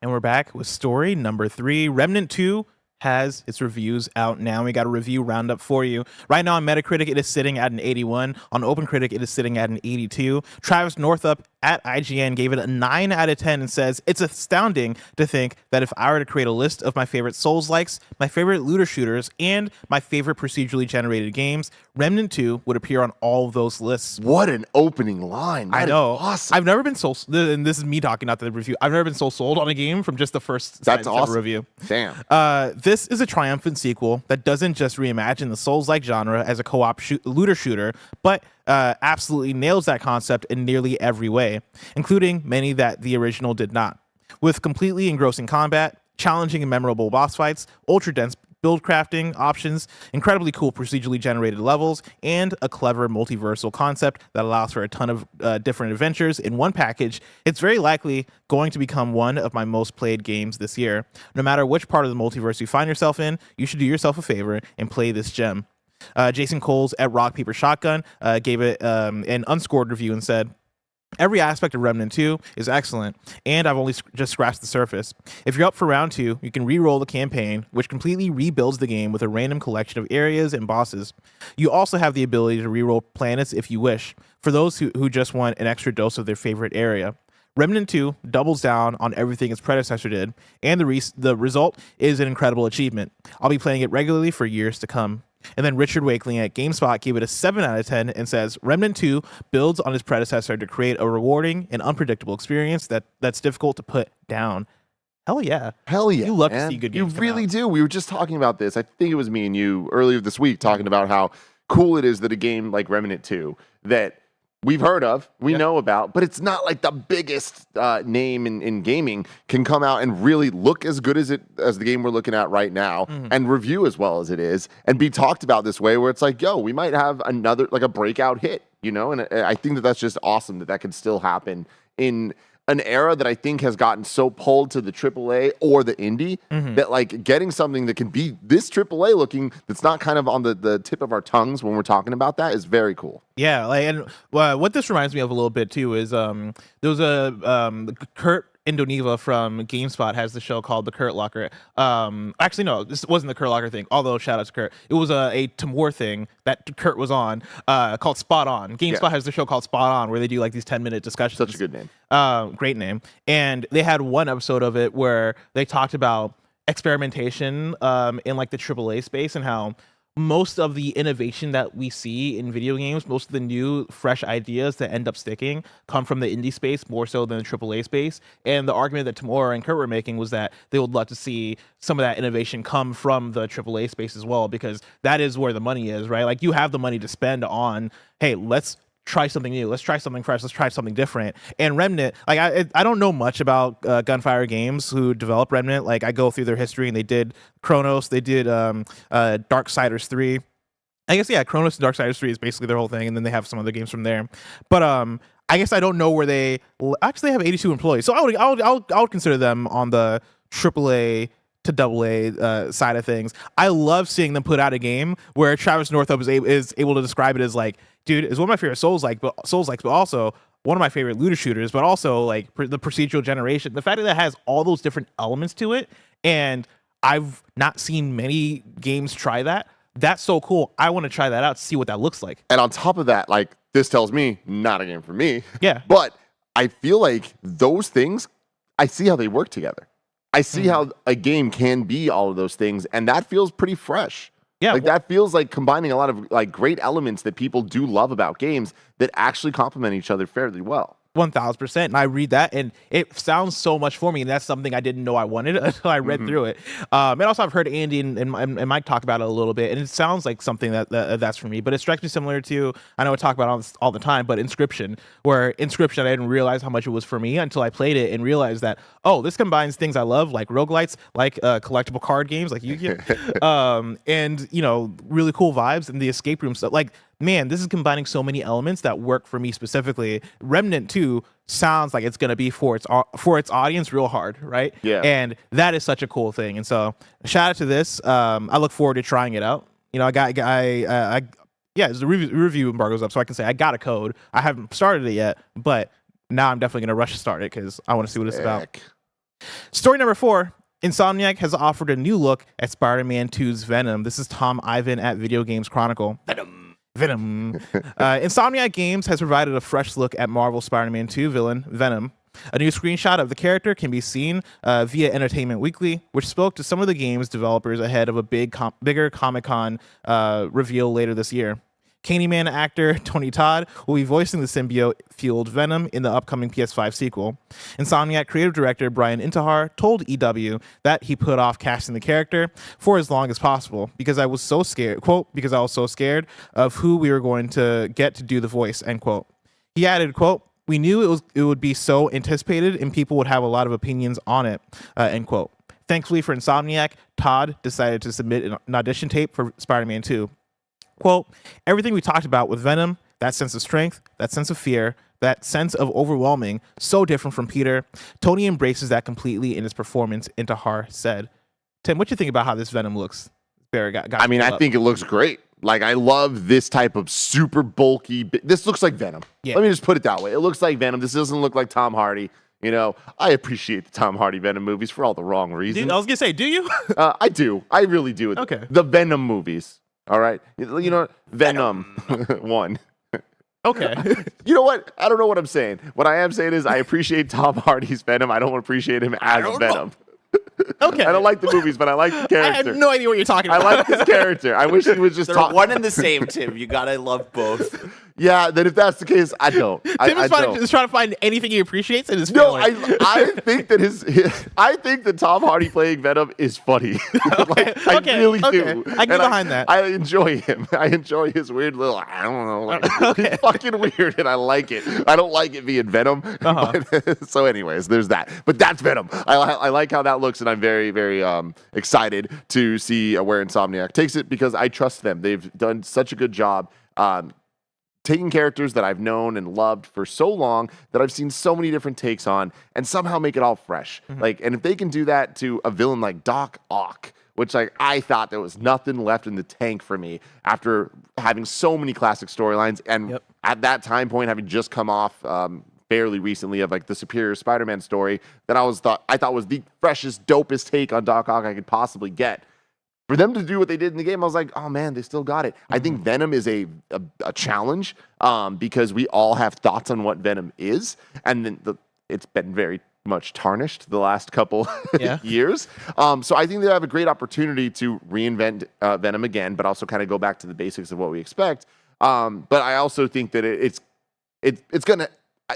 And we're back with story number 3. Remnant 2 has its reviews out now. We got a review roundup for you. Right now on Metacritic, it is sitting at an 81. On OpenCritic, it is sitting at an 82. Travis Northup at IGN gave it a 9 out of 10 and says, it's astounding to think that if I were to create a list of my favorite Souls-likes, my favorite looter shooters, and my favorite procedurally generated games, Remnant 2 would appear on all of those lists. What an opening line. That I know. is awesome. I've never been so, and this is me talking, not the review. I've never been so sold on a game from just the first That's sentence of awesome. a review. Damn. This is a triumphant sequel that doesn't just reimagine the Souls-like genre as a co-op looter shooter, but absolutely nails that concept in nearly every way, including many that the original did not. With completely engrossing combat, challenging and memorable boss fights, ultra-dense build crafting options, incredibly cool procedurally generated levels, and a clever multiversal concept that allows for a ton of different adventures in one package, it's very likely going to become one of my most played games this year. No matter which part of the multiverse you find yourself in, you should do yourself a favor and play this gem. Jason Coles at Rock Paper Shotgun gave it an unscored review and said, every aspect of Remnant 2 is excellent, and I've only just scratched the surface. If you're up for round 2, you can re-roll the campaign, which completely rebuilds the game with a random collection of areas and bosses. You also have the ability to re-roll planets if you wish, for those who just want an extra dose of their favorite area. Remnant 2 doubles down on everything its predecessor did, and the result is an incredible achievement. I'll be playing it regularly for years to come. And then Richard Wakeling at GameSpot gave it a 7 out of 10 and says, Remnant 2 builds on its predecessor to create a rewarding and unpredictable experience that's difficult to put down. Hell yeah. Hell yeah. You love man. to see good games. You really do. We were just talking about this. I think it was me and you earlier this week talking about how cool it is that a game like Remnant 2 that we've heard of, we know about, but it's not like the biggest name in gaming can come out and really look as good as the game we're looking at right now, and review as well as it is, and be talked about this way where it's like, yo, we might have another, like a breakout hit, you know? And I think that that's just awesome that can still happen in an era that I think has gotten so pulled to the AAA or the indie that like getting something that can be this AAA looking that's not kind of on the tip of our tongues when we're talking about that is very cool. Yeah, like, and what this reminds me of a little bit too is there was a Kurt Indoneva from GameSpot has the show called The Kurt Locker. Actually, no, this wasn't the Kurt Locker thing, although shout out to Kurt. It was a Timur thing that Kurt was on called Spot On. GameSpot has the show called Spot On where they do like these 10-minute discussions. Such a good name. Great name. And they had one episode of it where they talked about experimentation in like the AAA space and how most of the innovation that we see in video games, most of the new, fresh ideas that end up sticking come from the indie space more so than the AAA space. And the argument that Timur and Kurt were making was that they would love to see some of that innovation come from the AAA space as well, because that is where the money is, right? Like, you have the money to spend on, hey, let's try something new. Let's try something fresh. Let's try something different. And Remnant, like I don't know much about Gunfire Games who developed Remnant. Like I go through their history, and they did Chronos. They did Darksiders 3. I guess yeah, Chronos and Darksiders 3 is basically their whole thing, and then they have some other games from there. But I guess I don't know where they actually have 82 employees. So I would consider them on the AAA to AA side of things. I love seeing them put out a game where Travis Northup is able to describe it as like, dude, it's one of my favorite Souls-like, but also one of my favorite looter shooters, but also like the procedural generation. The fact that it has all those different elements to it, and I've not seen many games try that. That's so cool. I want to try that out to see what that looks like. And on top of that, like this tells me not a game for me. Yeah. But I feel like those things, I see how they work together. I see how a game can be all of those things, and that feels pretty fresh. Yeah, like that feels like combining a lot of like great elements that people do love about games that actually complement each other fairly well. 1000%. And I read that, and it sounds so much for me, and that's something I didn't know I wanted until I read through it. And also, I've heard Andy and Mike talk about it a little bit, and it sounds like something that's for me. But it strikes me similar to, I know I talk about it all the time, but Inscription, where Inscription, I didn't realize how much it was for me until I played it and realized that, oh, this combines things I love, like roguelites, like collectible card games, like Yu-Gi-Oh! And, you know, really cool vibes, and the escape room stuff. Like, man, this is combining so many elements that work for me specifically. Remnant 2 sounds like it's going to be for its audience real hard, right? Yeah. And that is such a cool thing. And so shout out to this. I look forward to trying it out. You know, the review embargo's up, so I can say I got a code. I haven't started it yet, but now I'm definitely going to rush to start it because I want to see what it's about. Story number 4. Insomniac has offered a new look at Spider-Man 2's Venom. This is Tom Ivan at Video Games Chronicle. Venom. Insomniac Games has provided a fresh look at Marvel's Spider-Man 2 villain, Venom. A new screenshot of the character can be seen via Entertainment Weekly, which spoke to some of the game's developers ahead of a bigger Comic-Con reveal later this year. Candyman actor Tony Todd will be voicing the symbiote-fueled Venom in the upcoming PS5 sequel. Insomniac creative director Brian Intihar told EW that he put off casting the character for as long as possible because I was so scared, quote, because I was so scared of who we were going to get to do the voice, end quote. He added, quote, we knew it would be so anticipated and people would have a lot of opinions on it, end quote. Thankfully for Insomniac, Todd decided to submit an audition tape for Spider-Man 2. Quote, everything we talked about with Venom, that sense of strength, that sense of fear, that sense of overwhelming, so different from Peter. Tony embraces that completely in his performance, Intihar said. Tim, what do you think about how this Venom looks? Barry I think it looks great. Like, I love this type of super bulky. This looks like Venom. Yeah. Let me just put it that way. It looks like Venom. This doesn't look like Tom Hardy. You know, I appreciate the Tom Hardy Venom movies for all the wrong reasons. I was going to say, do you? I do. I really do. Okay. The Venom movies. All right. You know, Venom 1. Okay. You know what? I don't know what I'm saying. What I am saying is I appreciate Tom Hardy's Venom. I don't appreciate him as Venom. Okay. I don't like the movies, but I like the character. I have no idea what you're talking about. I like this character. I wish he was just They're one and the same, Tim. You gotta love both. Yeah, then if that's the case, I don't. Tim is trying to find anything he appreciates in his No, family. I think that I think that Tom Hardy playing Venom is funny. I really do. I can get behind that. I enjoy him. I enjoy his weird little, I don't know. He's fucking weird, and I like it. I don't like it being Venom. But, so anyways, there's that. But that's Venom. I like how that looks, and I'm very, very excited to see where Insomniac takes it because I trust them. They've done such a good job taking characters that I've known and loved for so long that I've seen so many different takes on and somehow make it all fresh. Like, and if they can do that to a villain like Doc Ock, which like I thought there was nothing left in the tank for me after having so many classic storylines and at that time point having just come off fairly recently of like the Superior Spider-Man story that I thought was the freshest, dopest take on Doc Ock I could possibly get. For them to do what they did in the game, I was like, oh man, they still got it. I think Venom is a challenge because we all have thoughts on what Venom is, and then it's been very much tarnished the last couple years. So I think they have a great opportunity to reinvent Venom again, but also kind of go back to the basics of what we expect. But I also think that it's gonna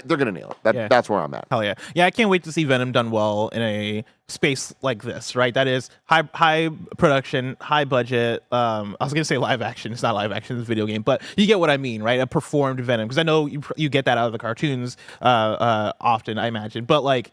they're gonna nail it. That's where I'm at. Hell yeah. Yeah, I can't wait to see Venom done well in a space like this, right? That is high production, high budget. I was gonna say live action. It's not live action, it's a video game, but you get what I mean, right? A performed Venom, because I know you get that out of the cartoons often, I imagine. But like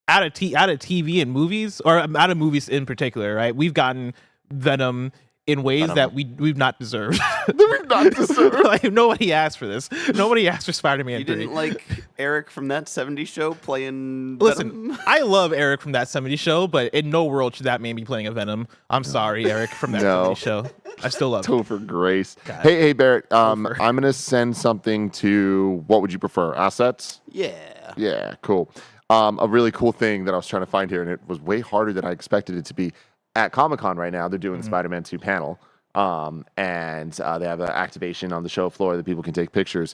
out of TV and movies, or out of movies in particular, right? We've gotten Venom in ways that we've not deserved. We've not deserved. Like, nobody asked for this. Nobody asked for Spider-Man 3. You didn't like Eric from That 70s Show playing Listen, Venom? I love Eric from That 70s Show, but in no world should that man be playing a Venom. I'm sorry, Eric from That 70s Show. I still love him. Topher Grace. Hey, Barrett. I'm going to send something to, what would you prefer? Assets? Yeah. Yeah, cool. A really cool thing that I was trying to find here, and it was way harder than I expected it to be. At Comic-Con right now, they're doing the Spider-Man 2 panel, and they have an activation on the show floor that people can take pictures.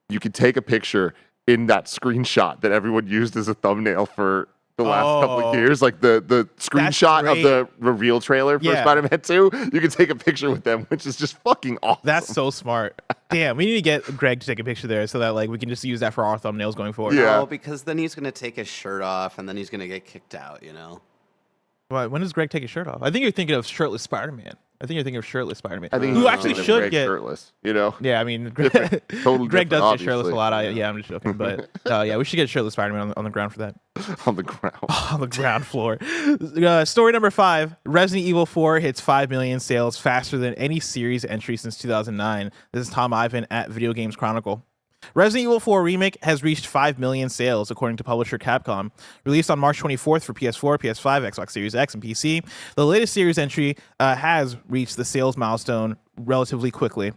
You can take a picture in that screenshot that everyone used as a thumbnail for the last couple of years, like the screenshot of the reveal trailer for Spider-Man 2. You can take a picture with them, which is just fucking awesome. That's so smart. Damn, we need to get Greg to take a picture there so that like we can just use that for our thumbnails going forward. Yeah. No, because then he's gonna take his shirt off, and then he's gonna get kicked out. You know. Well, when does Greg take his shirt off? I think you're thinking of shirtless Spider-Man. I think you're thinking of shirtless Spider-Man. I think who actually should Greg get shirtless. You know. Yeah, I mean, Totally Greg does different, get shirtless obviously. a lot. Yeah, I'm just joking, but yeah, we should get shirtless Spider-Man on the ground for that. On the ground. On the ground floor. Story number 5: Resident Evil 4 hits 5 million sales faster than any series entry since 2009. This is Tom Ivan at Video Games Chronicle. Resident Evil 4 Remake has reached 5 million sales, according to publisher Capcom. Released on March 24th for PS4, PS5, Xbox Series X, and PC, the latest series entry has reached the sales milestone relatively quickly.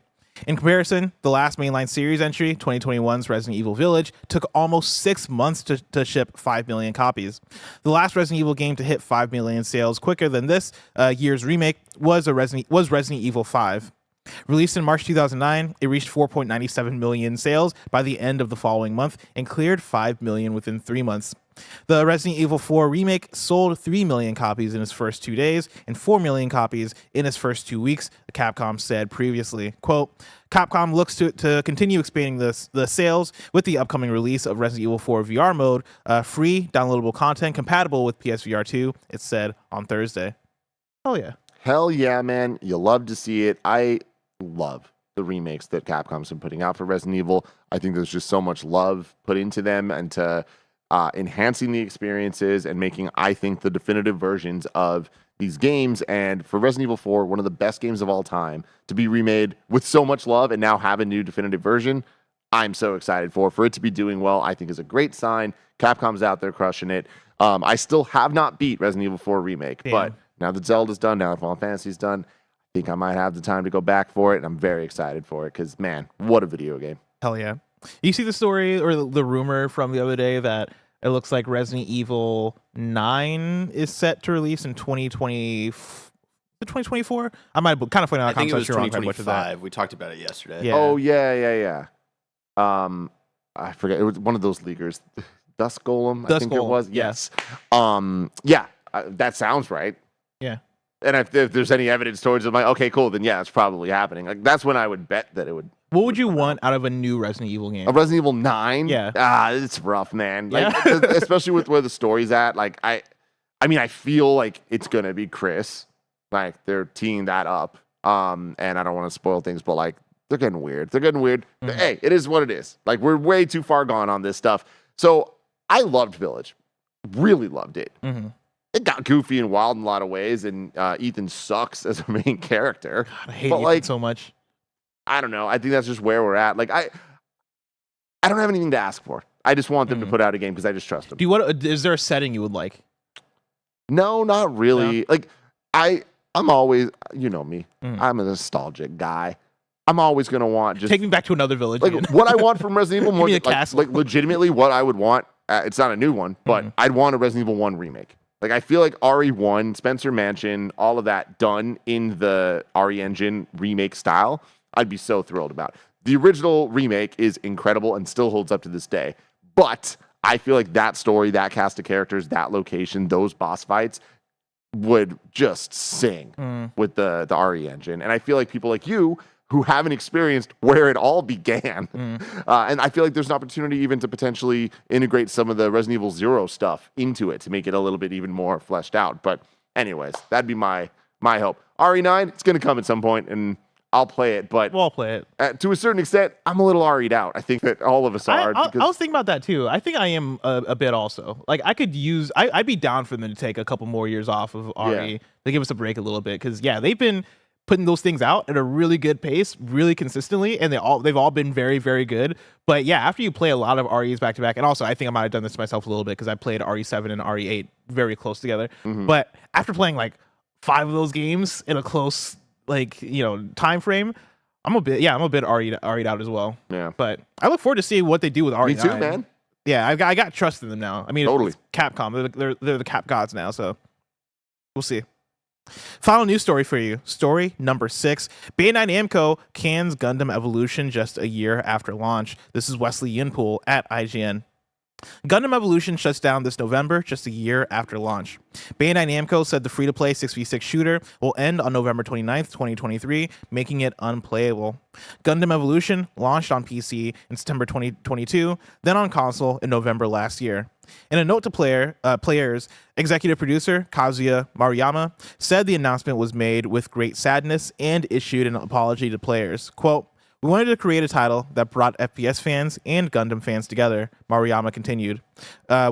In comparison, the last mainline series entry, 2021's Resident Evil Village, took almost 6 months to ship 5 million copies. The last Resident Evil game to hit 5 million sales quicker than this year's remake was Resident Evil 5. Released in March 2009, it reached 4.97 million sales by the end of the following month and cleared 5 million within 3 months. The Resident Evil 4 remake sold 3 million copies in its first 2 days and 4 million copies in its first 2 weeks, Capcom said previously. Quote, Capcom looks to continue expanding the sales with the upcoming release of Resident Evil 4 VR mode, free downloadable content compatible with PSVR 2, it said on Thursday. Oh yeah. Hell yeah, man. You love to see it. I love the remakes that Capcom's been putting out for Resident Evil. I think there's just so much love put into them and to enhancing the experiences and making, I think, the definitive versions of these games. And for Resident Evil 4, one of the best games of all time, to be remade with so much love and now have a new definitive version, I'm so excited for it to be doing well. I think is a great sign. Capcom's out there crushing it. I still have not beat Resident Evil 4 Remake, but now that Zelda's done, now that Final Fantasy's done, I think I might have the time to go back for it, and I'm very excited for it because, man, what a video game. Hell yeah. You see the story or the rumor from the other day that it looks like Resident Evil 9 is set to release in 2024? I might have kind of pointed out. I think it was 2025. We talked about it yesterday. Yeah. Oh, yeah. I forget. It was one of those leakers. Dusk Golem, I think it was. Yes. That sounds right. Yeah. And if there's any evidence towards it, I'm like, okay, cool, then yeah, it's probably happening. Like that's when I would bet that it would. What would you want out of a new Resident Evil game? A Resident Evil 9? Yeah. It's rough, man. Like, especially with where the story's at. Like I mean, I feel like it's gonna be Chris. Like they're teeing that up. And I don't want to spoil things, but like they're getting weird. Mm-hmm. Hey, it is what it is. Like we're way too far gone on this stuff. So I loved Village. Really loved it. Mm-hmm. It got goofy and wild in a lot of ways, and Ethan sucks as a main character. God, I hate Ethan so much. I don't know. I think that's just where we're at. Like I don't have anything to ask for. I just want them to put out a game because I just trust them. Is there a setting you would like? No, not really. No? Like I'm always, you know me. I'm a nostalgic guy. I'm always gonna want just take me back to another village. Like what I want from Resident Evil, more like legitimately, what I would want. It's not a new one, but I'd want a Resident Evil 1 remake. Like, I feel like RE1, Spencer Mansion, all of that done in the RE Engine remake style, I'd be so thrilled about. The original remake is incredible and still holds up to this day. But I feel like that story, that cast of characters, that location, those boss fights would just sing with the RE Engine. And I feel like people like you who haven't experienced where it all began. And I feel like there's an opportunity even to potentially integrate some of the Resident Evil 0 stuff into it to make it a little bit even more fleshed out. But anyways, that'd be my hope. RE9, it's going to come at some point, and I'll play it. But we'll all play it. To a certain extent, I'm a little RE'd out. I think that all of us are. I was thinking about that too. I think I am a bit also. Like I could use, I'd be down for them to take a couple more years off of RE to give us a break a little bit. Because they've been putting those things out at a really good pace, really consistently, and they've all been very, very good. But after you play a lot of REs back to back, and also I think I might have done this to myself a little bit because I played RE7 and RE8 very close together. But after playing like 5 of those games in a close time frame, I'm a bit RE'd out as well. Yeah. But I look forward to seeing what they do with RE9. Me too, man. Yeah, I got trust in them now. I mean, totally. It's Capcom. They're the Cap gods now, so we'll see. Final news story for you. Story number 6. Bandai Namco cans Gundam Evolution just a year after launch. This is Wesley Yinpool at IGN. Gundam Evolution shuts down this November, just a year after launch. Bandai Namco said the free-to-play 6v6 shooter will end on November 29th, 2023, making it unplayable. Gundam Evolution launched on PC in September 2022, then on console in November last year. In a note to players, executive producer Kazuya Maruyama said the announcement was made with great sadness and issued an apology to players. Quote, "We wanted to create a title that brought FPS fans and Gundam fans together," Maruyama continued.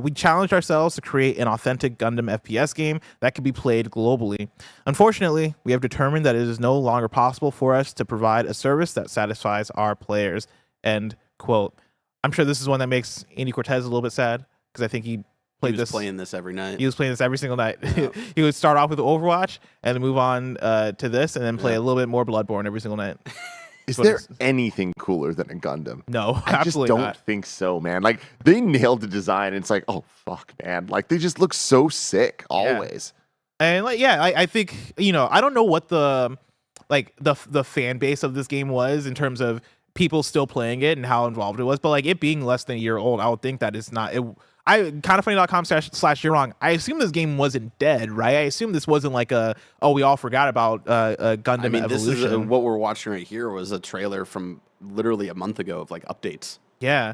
"We challenged ourselves to create an authentic Gundam FPS game that could be played globally. Unfortunately, we have determined that it is no longer possible for us to provide a service that satisfies our players." End quote. I'm sure this is one that makes Andy Cortez a little bit sad because I think he playing this every night. He was playing this every single night. Yeah. He would start off with Overwatch and then move on to this and then play a little bit more Bloodborne every single night. Is there anything cooler than a Gundam? No, I just don't not. think so, man. Like, they nailed the design. It's like, oh, fuck, man. Like, they just look so sick always. And I think, I don't know what the fan base of this game was in terms of people still playing it and how involved it was. But it being less than a year old, I would think that it's not. Kindoffunny.com/you're-wrong. I assume this game wasn't dead, right? I assume this wasn't we all forgot about Gundam Evolution. This is what we're watching right here was a trailer from literally a month ago of updates. Yeah.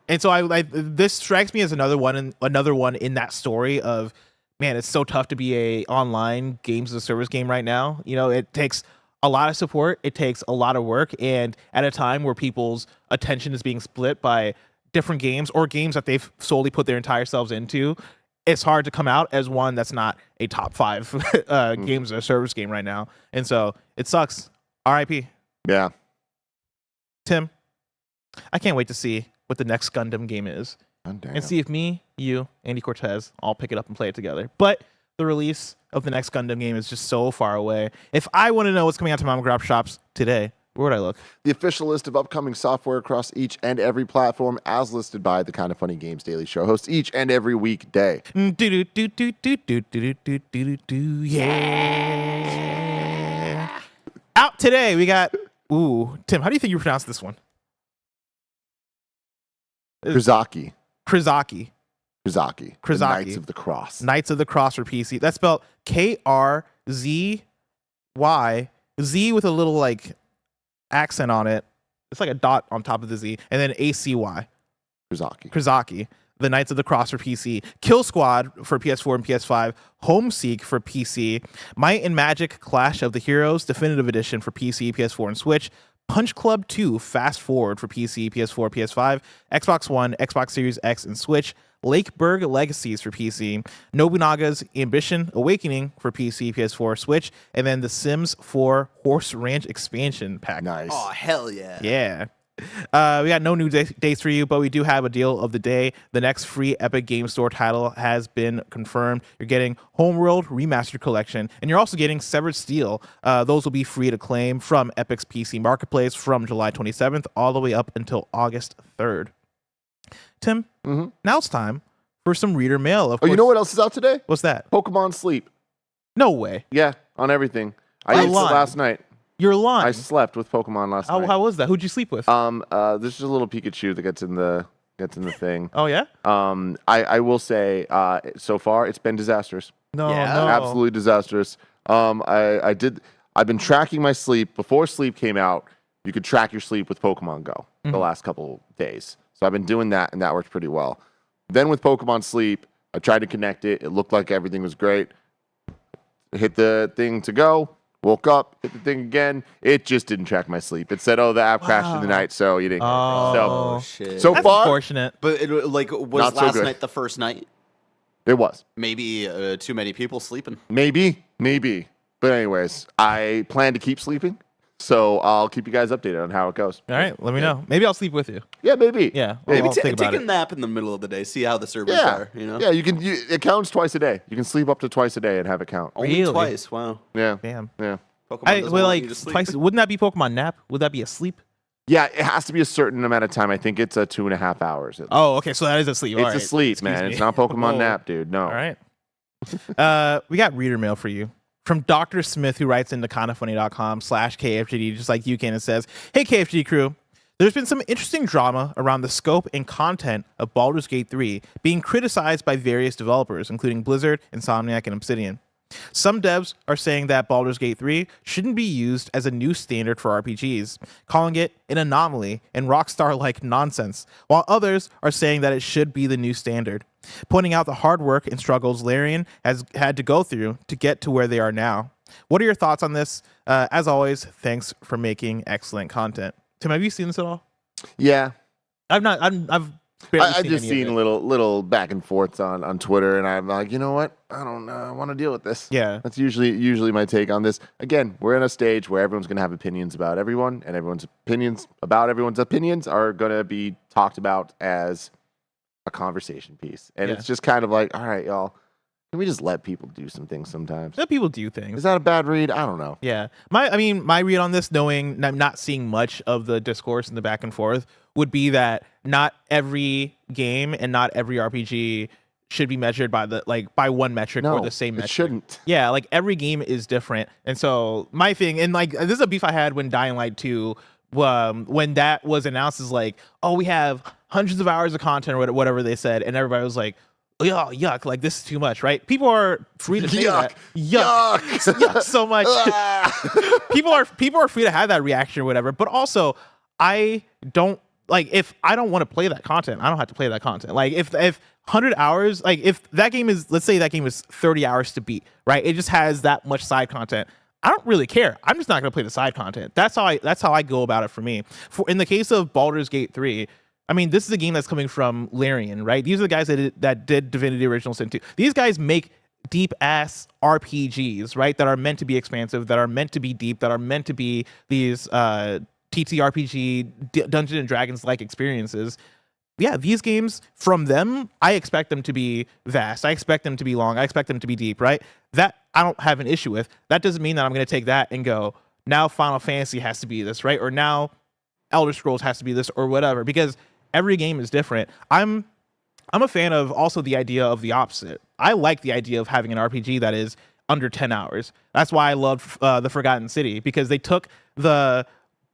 And so this strikes me as another one in that story of, man, it's so tough to be a online games as a service game right now. It takes a lot of support, it takes a lot of work, and at a time where people's attention is being split by different games or games that they've solely put their entire selves into, it's hard to come out as one that's not a top 5 games as a service game right now. And so it sucks. RIP. Yeah. Tim, I can't wait to see what the next Gundam game is and see if me, you, Andy Cortez all pick it up and play it together. But the release of the next Gundam game is just so far away. If I want to know what's coming out to mom and grab shops today, where would I look? The official list of upcoming software across each and every platform, as listed by the Kind of Funny Games Daily Show hosts each and every weekday. Yeah. Out today, we got. Ooh, Tim, how do you think you pronounce this one? Krizaki. The Knights of the Cross. Knights of the Cross for PC. That's spelled Krzy, Z with a little accent on it. It's like a dot on top of the Z, and then ACY. Krizaki. The Knights of the Cross for PC. Kill Squad for PS4 and PS5. Homeseek for PC. Might and Magic Clash of the Heroes Definitive Edition for PC, PS4, and Switch. Punch Club 2 Fast Forward for PC, PS4, PS5, Xbox One, Xbox Series X, and Switch. Lakeburg Legacies for PC, Nobunaga's Ambition Awakening for PC, PS4, Switch, and then the Sims 4 Horse Ranch expansion pack. Nice. Oh, hell yeah. Yeah. We got no new dates for you, but we do have a deal of the day. The next free Epic Game Store title has been confirmed. You're getting Homeworld Remastered Collection, and you're also getting Severed Steel. Those will be free to claim from Epic's PC Marketplace from July 27th all the way up until August 3rd. Tim, now it's time for some reader mail. You know what else is out today? What's that? Pokemon Sleep. No way. Yeah, on everything. I used it last night. You're lying. I slept with Pokemon last night. How was that? Who'd you sleep with? There's just a little Pikachu that gets in the thing. Oh yeah. I will say, so far it's been disastrous. No. Absolutely disastrous. I've been tracking my sleep before sleep came out. you could track your sleep with Pokemon Go the last couple days. So I've been doing that, and that worked pretty well. Then with Pokemon Sleep, I tried to connect it. It looked like everything was great. Hit the thing to go. Woke up, hit the thing again. It just didn't track my sleep. It said, "Oh, the app crashed in the night, so you didn't." Oh, shit. So That's far, unfortunate. But it, like, was Not so last good. night the first night? it was Maybe too many people sleeping. maybe. But anyways, I plan to keep sleeping, so I'll keep you guys updated on how it goes. All right, let me know. Maybe I'll sleep with you. Yeah, maybe. Yeah, Maybe I'll think about Take a it. nap in the middle of the day. See how the servers Yeah, are. You know. yeah. It counts twice a day. You can sleep up to twice a day and have it count. Only Really? twice. Wow. Yeah, Damn. yeah. Pokemon I doesn't well, want you like to sleep. twice. Wouldn't that be Pokemon nap? Would that be a sleep? Yeah, it has to be a certain amount of time. I think it's 2.5 hours. Oh, okay. So that is a sleep. It's All a right. sleep, Excuse man. me. It's not Pokemon Whoa. nap, dude. No. All right. We got reader mail for you from Dr. Smith, who writes into kindafunny.com/KFGD, just like you can, and says, "Hey, KFGD crew. There's been some interesting drama around the scope and content of Baldur's Gate 3 being criticized by various developers, including Blizzard, Insomniac, and Obsidian. Some devs are saying that Baldur's Gate 3 shouldn't be used as a new standard for RPGs, calling it an anomaly and Rockstar-like nonsense, while others are saying that it should be the new standard, pointing out the hard work and struggles Larian has had to go through to get to where they are now. What are your thoughts on this? As always, thanks for making excellent content." Tim, have you seen this at all? Yeah, I've not. I've barely I've just any of seen it. little back and forths on Twitter, and I'm like, you know what? I don't want to deal with this. Yeah. That's usually my take on this. Again, we're in a stage where everyone's gonna have opinions about everyone, and everyone's opinions about everyone's opinions are gonna be talked about as a conversation piece, and Yeah. it's just kind of like, all right, y'all, can we just let people do some things sometimes? Some people do things. Is that a bad read? I don't know. Yeah. My read on this, knowing I'm not seeing much of the discourse and the back and forth, would be that not every game and not every RPG should be measured by one metric No, or the same it metric. shouldn't. Yeah, like every game is different. And so my thing, and like this is a beef I had when Dying Light 2, when that was announced, is like, oh, we have hundreds of hours of content or whatever they said, and everybody was like, oh, yuck, like this is too much, right? People are free to say that. Yuck. Yuck so much. people are free to have that reaction or whatever. But also, I don't like, if I don't want to play that content, I don't have to play that content. Like if 100 hours, like if that game is, let's say that game is 30 hours to beat, right? It just has that much side content. I don't really care. I'm just not going to play the side content. That's how I go about it for me. In the case of Baldur's Gate 3, I mean, this is a game that's coming from Larian, right? These are the guys that did Divinity Original Sin 2. These guys make deep-ass RPGs, right? That are meant to be expansive, that are meant to be deep, that are meant to be these TTRPG, Dungeons & Dragons-like experiences. Yeah, these games, from them, I expect them to be vast. I expect them to be long. I expect them to be deep, right? That I don't have an issue with. That doesn't mean that I'm going to take that and go, now Final Fantasy has to be this, right? Or now Elder Scrolls has to be this or whatever, because every game is different. I'm a fan of also the idea of the opposite. I like the idea of having an RPG that is under 10 hours. That's why I love The Forgotten City, because they took the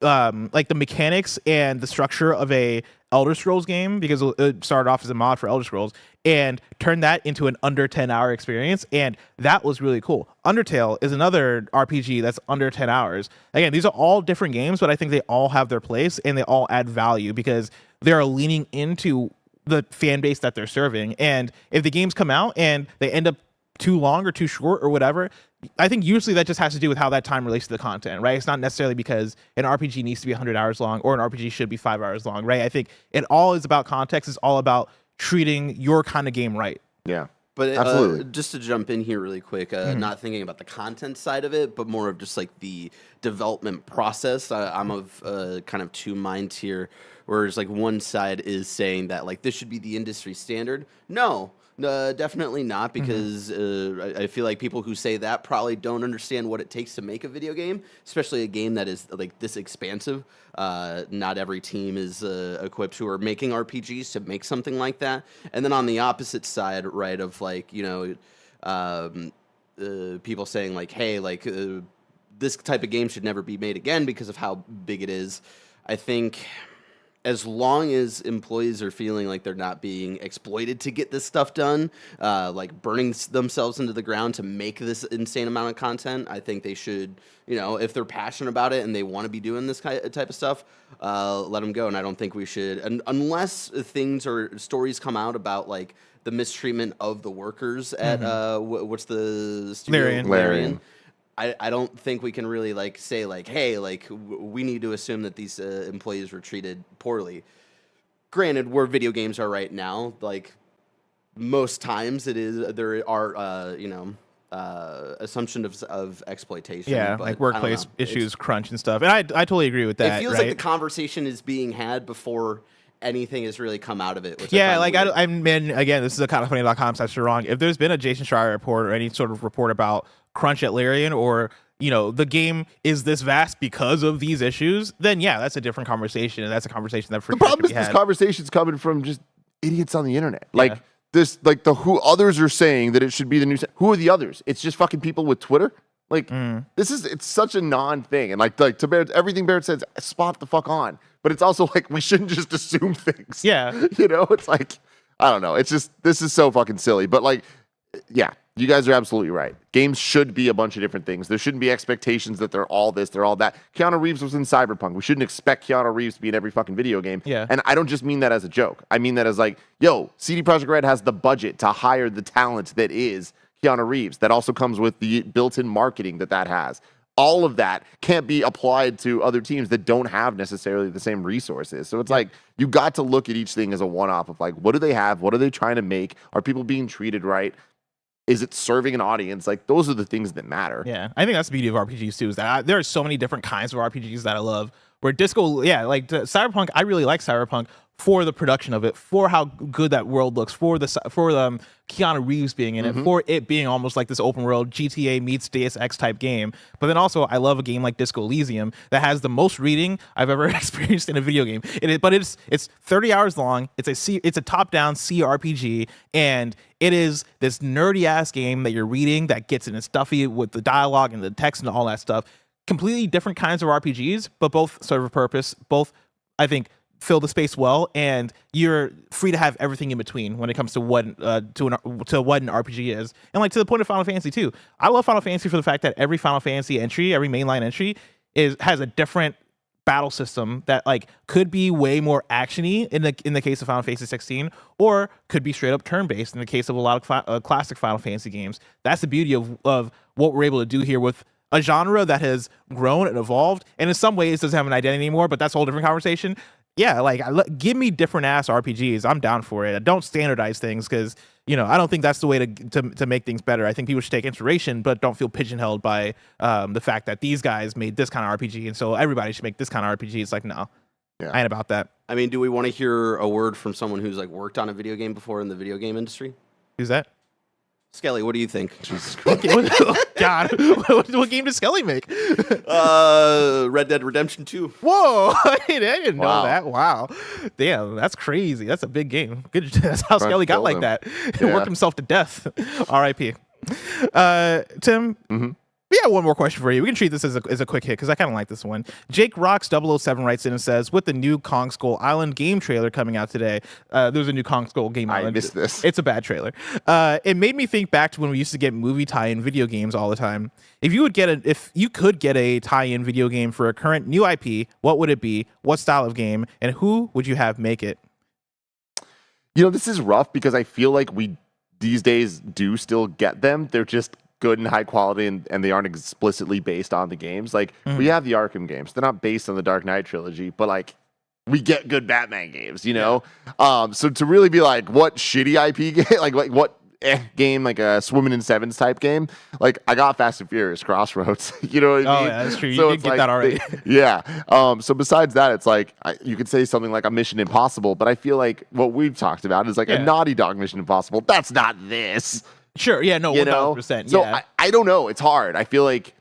like the mechanics and the structure of a Elder Scrolls game, because it started off as a mod for Elder Scrolls, and turned that into an under 10-hour experience, and that was really cool. Undertale is another RPG that's under 10 hours. Again, these are all different games, but I think they all have their place and they all add value because they are leaning into the fan base that they're serving. And if the games come out and they end up too long or too short or whatever, I think usually that just has to do with how that time relates to the content, right? It's not necessarily because an RPG needs to be 100 hours long or an RPG should be 5 hours long, right? I think it all is about context. It's all about treating your kind of game right. Yeah. But Absolutely. Just to jump in here really quick, not thinking about the content side of it, but more of just like the development process. I'm of kind of two minds here, whereas like one side is saying that like this should be the industry standard. No, definitely not, because I feel like people who say that probably don't understand what it takes to make a video game, especially a game that is like this expansive. Not every team is equipped who are making RPGs to make something like that. And then on the opposite side, right, of like, you know, people saying like, hey, like this type of game should never be made again because of how big it is. I think as long as employees are feeling like they're not being exploited to get this stuff done, like burning themselves into the ground to make this insane amount of content, I think they should, if they're passionate about it and they want to be doing this type of stuff, let them go. And I don't think we should, unless things or stories come out about like the mistreatment of the workers at what's the studio? Larian. I don't think we can really like say like, hey, like we need to assume that these employees were treated poorly. Granted, where video games are right now, like most times there are assumptions of exploitation. Yeah, but like workplace issues, crunch and stuff. And I totally agree with that. It feels right? like the conversation is being had before anything has really come out of it. Which yeah, like I mean, again, this is a kind of funny.com/wrong. If there's been a Jason Schreier report or any sort of report about crunch at Larian, or the game is this vast because of these issues, then yeah, that's a different conversation, and that's a conversation that the problem is this conversation's coming from just idiots on the internet. Like this, like who others are saying that it should be the new. Who are the others? It's just fucking people with Twitter. Like it's such a non-thing, and like to Barrett, everything Barrett says, spot the fuck on. But it's also like we shouldn't just assume things. Yeah, it's like I don't know. It's just this is so fucking silly. But like, yeah, you guys are absolutely right. Games should be a bunch of different things. There shouldn't be expectations that they're all this, they're all that. Keanu Reeves was in Cyberpunk. We shouldn't expect Keanu Reeves to be in every fucking video game. Yeah. And I don't just mean that as a joke. I mean that as like, yo, CD Projekt Red has the budget to hire the talent that is Keanu Reeves. That also comes with the built-in marketing that has. All of that can't be applied to other teams that don't have necessarily the same resources. So it's like you got to look at each thing as a one-off of like, what do they have? What are they trying to make? Are people being treated right? Is it serving an audience? Like those are the things that matter. Yeah, I think that's the beauty of RPGs too. Is that there are so many different kinds of RPGs that I love. Where Cyberpunk, I really like Cyberpunk for the production of it, for how good that world looks, for Keanu Reeves being in it, for it being almost like this open world GTA meets Deus Ex type game. But then also, I love a game like Disco Elysium that has the most reading I've ever experienced in a video game. But it's 30 hours long. It's a top down CRPG, and it is this nerdy ass game that you're reading that gets in and stuffy with the dialogue and the text and all that stuff. Completely different kinds of RPGs, but both serve a purpose. Both, I think, fill the space well, and you're free to have everything in between when it comes to what an RPG is. And like to the point of Final Fantasy too, I love Final Fantasy for the fact that every Final Fantasy entry, every mainline entry, has a different battle system that like could be way more actiony in the case of Final Fantasy 16, or could be straight up turn based in the case of a lot of classic Final Fantasy games. That's the beauty of what we're able to do here with a genre that has grown and evolved, and in some ways doesn't have an identity anymore, but that's a whole different conversation. Yeah, like give me different ass RPGs. I'm down for it. Don't standardize things because I don't think that's the way to make things better. I think people should take inspiration, but don't feel pigeonholed by the fact that these guys made this kind of RPG, and so everybody should make this kind of RPG. It's like no, I ain't about that. I mean, do we want to hear a word from someone who's like worked on a video game before in the video game industry? Who's that? Skelly, what do you think? Jesus Christ. God, what game does Skelly make? Red Dead Redemption 2. Whoa, I didn't know that. Wow. Damn, that's crazy. That's a big game. Good. That's how Skelly got like that. He worked himself to death. R.I.P. Tim, we have one more question for you. We can treat this as a quick hit because I kind of like this one. Jake Rocks 007 writes in and says, with the new Kong Skull Island game trailer coming out today, there's a new Kong Skull game Island. I missed this. It's a bad trailer. It made me think back to when we used to get movie tie-in video games all the time. If you could get a tie-in video game for a current new IP, what would it be? What style of game? And who would you have make it? This is rough because I feel like we these days do still get them. They're just good and high quality, and they aren't explicitly based on the games. Like we have the Arkham games; they're not based on the Dark Knight trilogy, but like we get good Batman games, So to really be like, what shitty IP game, like what game, like a Swimming in Sevens type game, like I got Fast and Furious Crossroads. You know what I mean? Oh yeah, that's true. You did get that already. So besides that, it's like you could say something like a Mission Impossible, but I feel like what we've talked about is like a Naughty Dog Mission Impossible. That's not this. Sure, yeah, no, 100%. So I don't know. It's hard. I feel like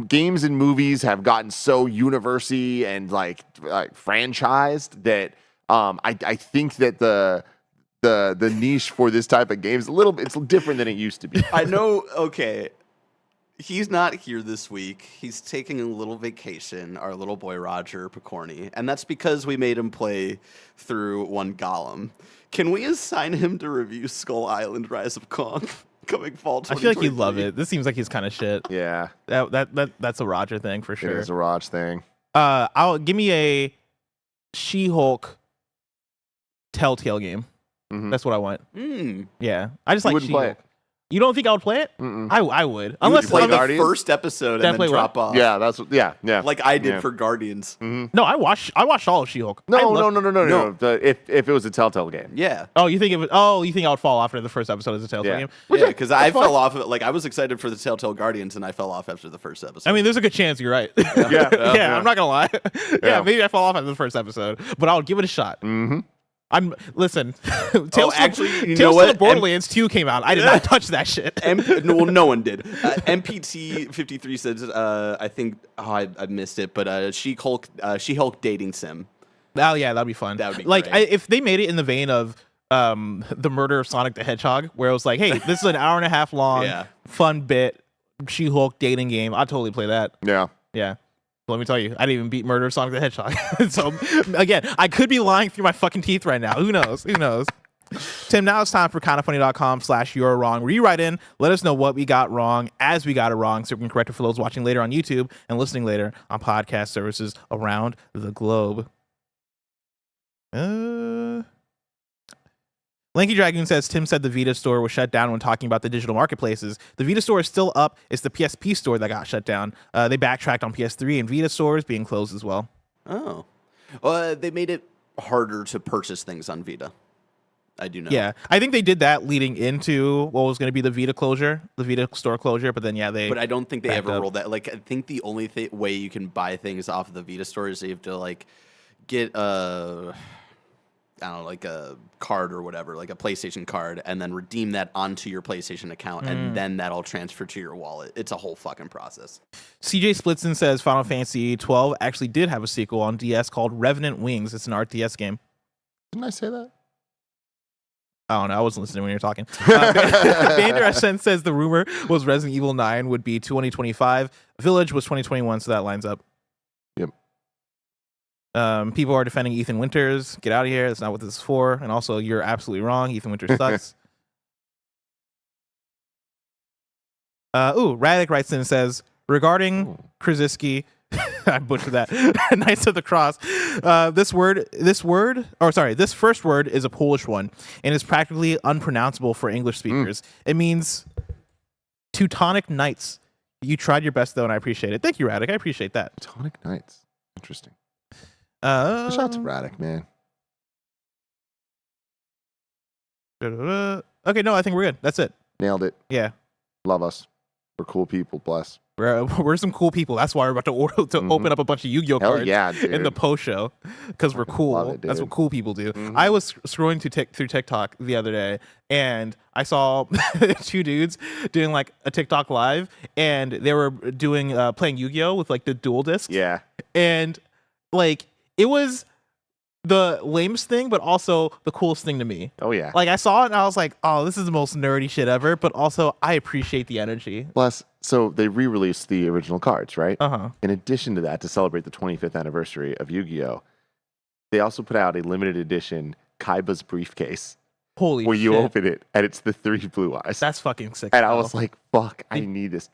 games and movies have gotten so university and like franchised that I think that the niche for this type of game is it's different than it used to be. I know. Okay, He's not here this week. He's taking a little vacation, our little boy Roger Picorni, and that's because we made him play through one Golem. Can we assign him to review Skull Island: Rise of Kong coming fall 2023? I feel like he'd love it. This seems like he's kind of shit. Yeah. That's a Roger thing for sure. It is a Raj thing. I'll give me a She-Hulk Telltale game. Mm-hmm. That's what I want. Yeah, I just You like wouldn't play She-Hulk. it. You don't think I would play it? Mm-mm. I would. You Unless would play the Guardians? first episode and then Definitely drop off. Yeah, that's yeah. Like I did Yeah. for Guardians. No, I watched all of She-Hulk. I No. No. If it was a Telltale game. Yeah. Oh, you think it was? Oh, you think I would fall off after the first episode as a Telltale Yeah. game? Yeah, because I fine. fell off of it. Like I was excited for the Telltale Guardians, and I fell off after the first episode. I mean, there's a good chance you're right. Yeah. I'm not gonna lie. Yeah. Maybe I fall off after the first episode, but I'll give it a shot. Mm-hmm. Listen. Tales actually, you know Tales what? of the Borderlands 2 came out. I did not touch that shit. No one did. MPT 53 says, I think I missed it, but She-Hulk dating sim. Oh yeah, that'd be fun. That would be like great. if they made it in the vein of the murder of Sonic the Hedgehog, where it was like, hey, this is an hour and a half long, Yeah. fun bit, She-Hulk dating game. I'd totally play that. Yeah. Yeah. Let me tell you, I didn't even beat Murder of Sonic the Hedgehog. So, again, I could be lying through my fucking teeth right now. Who knows? Who knows? Tim, now it's time for kindafunny.com/you're wrong. Where you write in, let us know what we got wrong as we got it wrong, so we can correct it for those watching later on YouTube and listening later on podcast services around the globe. Lanky Dragoon says, Tim said the Vita store was shut down when talking about the digital marketplaces. The Vita store is still up. It's the PSP store that got shut down. They backtracked on PS3 and Vita stores being closed as well. Oh. Well, they made it harder to purchase things on Vita. I do know. Yeah, I think they did that leading into what was going to be the Vita closure, the Vita store closure, but then, But I don't think they backed ever up. rolled that. Like, I think the only way you can buy things off of the Vita store is you have to, like, get I don't know, like a card or whatever, like a PlayStation card, and then redeem that onto your PlayStation account, and then that'll transfer to your wallet. It's a whole fucking process. CJ Splitson says Final Fantasy 12 actually did have a sequel on DS called Revenant Wings. It's an RTS game. Didn't I say that? I don't know. I wasn't listening when you were talking. Bander Ascent says the rumor was Resident Evil 9 would be 2025. Village was 2021, so that lines up. Yep. People are defending Ethan Winters. Get out of here. That's not what this is for. And also, you're absolutely wrong. Ethan Winters sucks. Radic writes in and says, regarding Krasinski, I butchered that. Knights of the Cross. This first word is a Polish one and is practically unpronounceable for English speakers. It means Teutonic Knights. You tried your best though, and I appreciate it. Thank you, Radic. I appreciate that. Teutonic Knights. Interesting. Shout out to Radic, man. Okay, no, I think we're good. That's it. Nailed it. Yeah. Love us. We're cool people. Bless. We're some cool people. That's why we're about to open up a bunch of Yu-Gi-Oh Hell cards yeah, dude. in the post show because we're cool. love it, That's dude. what cool people do. I was scrolling through TikTok the other day and I saw two dudes doing like a TikTok live and they were doing playing Yu-Gi-Oh with like the dual discs. Yeah. And like it was the lamest thing, but also the coolest thing to me. Oh, yeah. Like I saw it and I was like, oh, this is the most nerdy shit ever. But also I appreciate the energy. Plus, so they re-released the original cards, right? Uh-huh. In addition to that, to celebrate the 25th anniversary of Yu-Gi-Oh, they also put out a limited edition Kaiba's briefcase Holy where shit. you open it and it's the 3 blue eyes. That's fucking sick. And I bro. was like, fuck, I need this.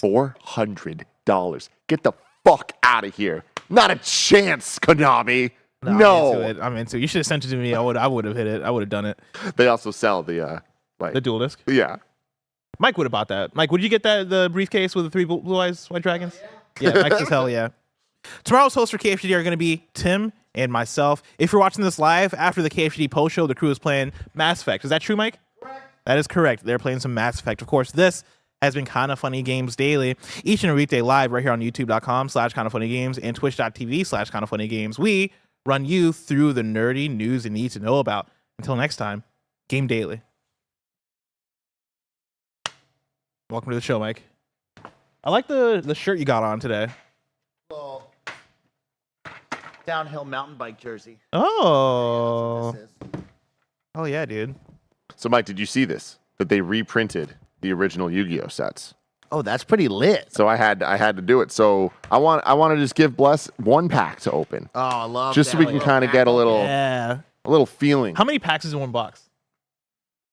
$400. Get the fuck out of here. Not a chance, Konami. No. I'm into it. You should have sent it to me. I would have hit it. I would have done it. They also sell the like The dual disc. yeah. Mike would have bought that. Mike, would you get the briefcase with the 3 blue eyes white dragons? Yeah, Mike says hell yeah. Tomorrow's hosts for KFGD are going to be Tim and myself. If you're watching this live after the KFGD post show, the crew is playing Mass Effect. Is that true, Mike? Correct. That is correct. They're playing some Mass Effect. Of course, this has been Kinda Funny Games Daily, each and every weekday live right here on youtube.com/kindafunnygames and twitch.tv/kindafunnygames. We run you through the nerdy news you need to know about. Until next time, Game Daily. Welcome to the show, Mike. I like the shirt you got on today. Little downhill mountain bike jersey. Oh. That's what this is. Oh, yeah, dude. So Mike, did you see this? That they reprinted the original Yu-Gi-Oh sets. Oh, that's pretty lit. So I had to do it. So I want to just give Bless one pack to open, Oh, I love just so we can kind of get a little feeling. How many packs is in one box?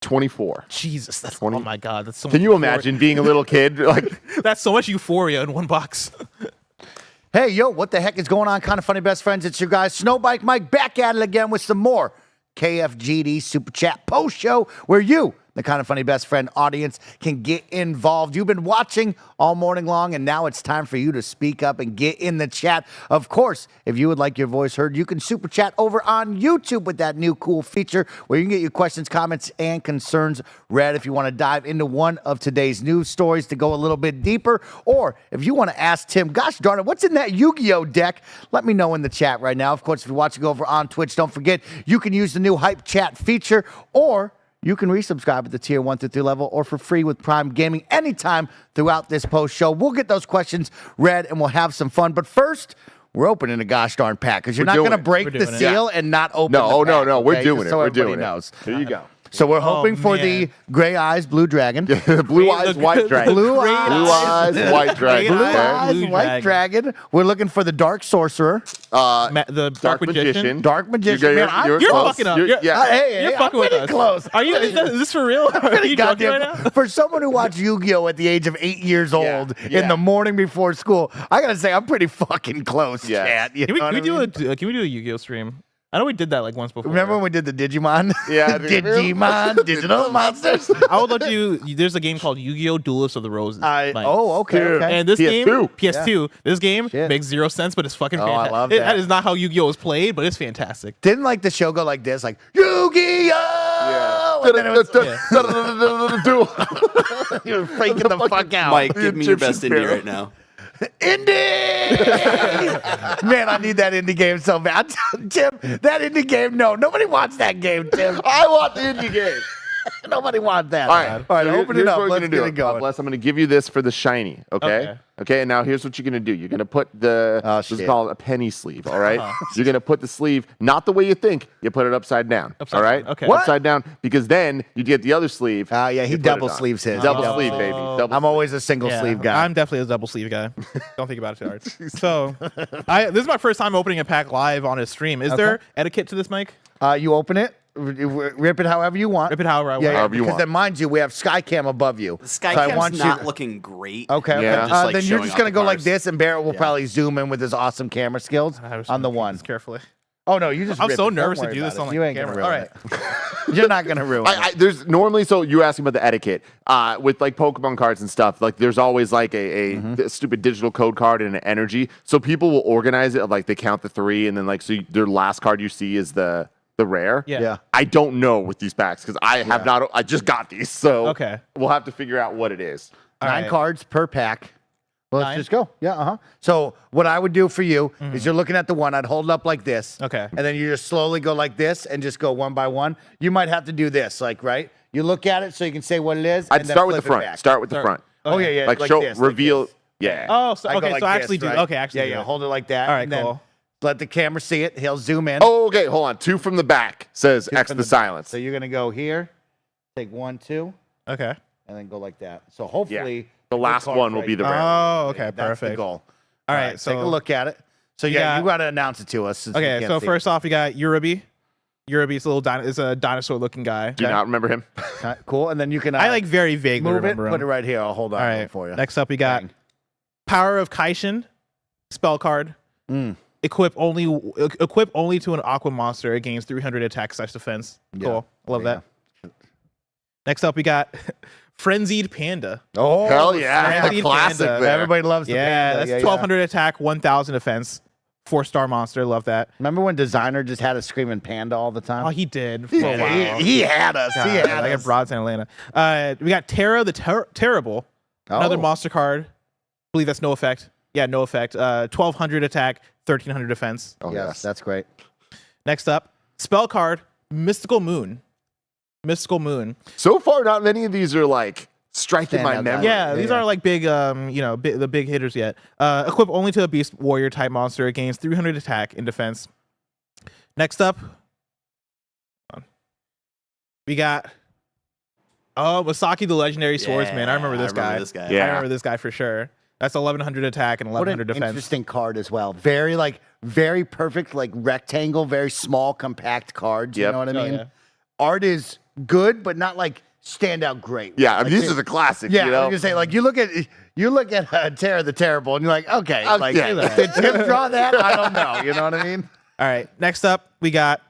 24. Jesus, that's 20. oh my god, that's so. Can much you euphoria. imagine being a little kid? Like, That's so much euphoria in one box. Hey, yo, what the heck is going on? Kind of funny, best friends. It's your guy, Snowbike Mike, back at it again with some more KFGD Super Chat post show where you, the Kind of Funny Best Friend audience, can get involved. You've been watching all morning long, and now it's time for you to speak up and get in the chat. Of course, if you would like your voice heard, you can super chat over on YouTube with that new cool feature where you can get your questions, comments, and concerns read if you want to dive into one of today's news stories to go a little bit deeper, or if you want to ask Tim, gosh darn it, what's in that Yu-Gi-Oh deck? Let me know in the chat right now. Of course, if you're watching over on Twitch, don't forget you can use the new Hype Chat feature, or you can resubscribe at the tier 1 through 3 level or for free with Prime Gaming anytime throughout this post show. We'll get those questions read and we'll have some fun. But first, we're opening a gosh darn pack because you're not going to break the seal and not open the pack. No. We're okay? doing it. So We're everybody doing knows. it. Here you go. So we're hoping for the Gray Eyes Blue Dragon. Blue eyes, white dragon. Blue Great eyes. Blue eyes, white dragon. Blue Okay. eyes, Blue white dragon. We're looking for the Dark Sorcerer. The Dark Magician. Dark Magician. Man, You're You're close. fucking up. You're- You're- yeah. Hey, You're I'm fucking with pretty us. close. Are you? Is this for real? Are you joking right now? For someone who watched Yu-Gi-Oh at the age of 8 years old in the morning before school, I gotta say I'm pretty fucking close. Yeah. Chat. You Can we, know can we what I do mean? a can we do a Yu-Gi-Oh stream? I know we did that like once before. Remember when we did the Digimon? Yeah, dude. Digimon, digital monsters. I would love to do. There's a game called Yu-Gi-Oh! Duelist of the Roses. Mike. Okay. Dude. Okay. And this game, PS2. PS2, this game Shit. makes zero sense, but it's fucking Oh, I fantastic. love that. That is not how Yu-Gi-Oh! Is played, but it's fantastic. Didn't like the show go like this, like Yu-Gi-Oh! And then it was, you're freaking the fuck out. Mike, give me your Egyptian best indie pharaoh. right now. Indie! Man, I need that indie game so bad. Tim, that indie game, no. Nobody wants that game, Tim. I want the indie game. Nobody wants that. All right, All right, so open it here's up. what we're Let's gonna get it going. Bless, I'm going to give you this for the shiny, okay? Okay, and now here's what you're going to do. You're going to put the, this is shit. called a penny sleeve, all right? You're going to put the sleeve, not the way you think, you put it upside down, Upside all right? down, okay. What? Upside down, because then you get the other sleeve. Yeah, he you put it double on. sleeves his. Double He sleeve, baby. Double I'm always a single Yeah, sleeve guy. I'm definitely a double sleeve guy. Don't think about it too hard. So, this is my first time opening a pack live on a stream. Is there etiquette to this, Mike? You open it, rip it however you want. Rip it however I want. Yeah, However you because want. then, mind you, we have Skycam above you. The So I want Skycam's you not to- looking great. Okay, Yeah. okay. Just, like, Then you're showing just off gonna the go like cars. this, and Barrett will probably zoom in with his awesome camera skills on the one. Just carefully. Oh no, you just. I'm rip so it. Don't nervous to worry do this about on it. like You ain't camera. gonna ruin All it. You're not gonna ruin it. There's normally, so you're asking about the etiquette with like Pokemon cards and stuff. Like there's always like a stupid digital code card and an energy. So people will organize it of like they count the 3 and then like so their last card you see is the rare. Yeah. I don't know with these packs because I have not. I just got these, so Okay. we'll have to figure out what it is. All 9 right. cards per pack. Well, let's 9? just go. Yeah, So what I would do for you is you're looking at the one. I'd hold it up like this. Okay. And then you just slowly go like this and just go one by one. You might have to do this, like right. You look at it so you can say what it is. I'd and then start with the flip it front. back. Start with the front. Oh yeah. Like show this, reveal. this. Yeah. Oh, so, I go okay. like So I this, actually do. right? Okay, actually. Yeah, do yeah. it. Hold it like that. All right, and then cool. Let the camera see it. He'll zoom in. Oh, okay. Hold on. 2 from the back says X from the the back. silence. So you're gonna go here, take 1, 2, Okay. and then go like that. So hopefully The your last card's one will right be the there. rare. Oh, okay. That's the Perfect. goal. All right. So take a look at it. So You yeah, got- you got to announce it to us. since we Okay. can't So see first off, we got Urabi. Urabi's a little is a dinosaur-looking guy. Do you not remember him? it. All right, cool. And then you can I like very vaguely move it, remember put it him. right here. I'll hold on All to it right. for you. Next up, we got Bang. Power of Kaishin, spell card. Equip only to an aqua monster. It gains 300 attack/defense. Cool. Love Yeah. that. Next up, we got Frenzied Panda. Oh, Hell yeah. Frenzied The classic Panda. there. Everybody loves the Yeah, panda. that's 1200 attack, 1000 defense. 4-star monster. Love that. Remember when Designer just had a screaming panda all the time? Oh, he did for a while. He had us. God, he had like us. a Broads in Atlanta. We got Terra the Terrible. Another Oh. monster card. I believe that's no effect. Yeah, no effect. 1200 attack, 1300 defense. Oh, Yes, that's great. Next up, spell card, Mystical Moon. Mystical Moon. So far, not many of these are like striking my Standout guys. memory. Yeah, these aren't like big, the big hitters yet. Equip only to a Beast Warrior type monster. It gains 300 attack in defense. Next up, we got Oh, Masaki the legendary swordsman. I remember this guy. Yeah. I remember this guy for sure. That's 1100 attack and What an 1100 defense. interesting card as well. Very perfect, like rectangle, very small, compact cards. You Yep. know what I Oh, mean? yeah. Art is good, but not like stand out great. Yeah, I mean, Like, these are the classics. Yeah, you I know? was gonna say, like you look at Terror the Terrible, and you're like, okay, like Okay. did Tim draw that? I don't know. You know what I mean? All right. Next up, we got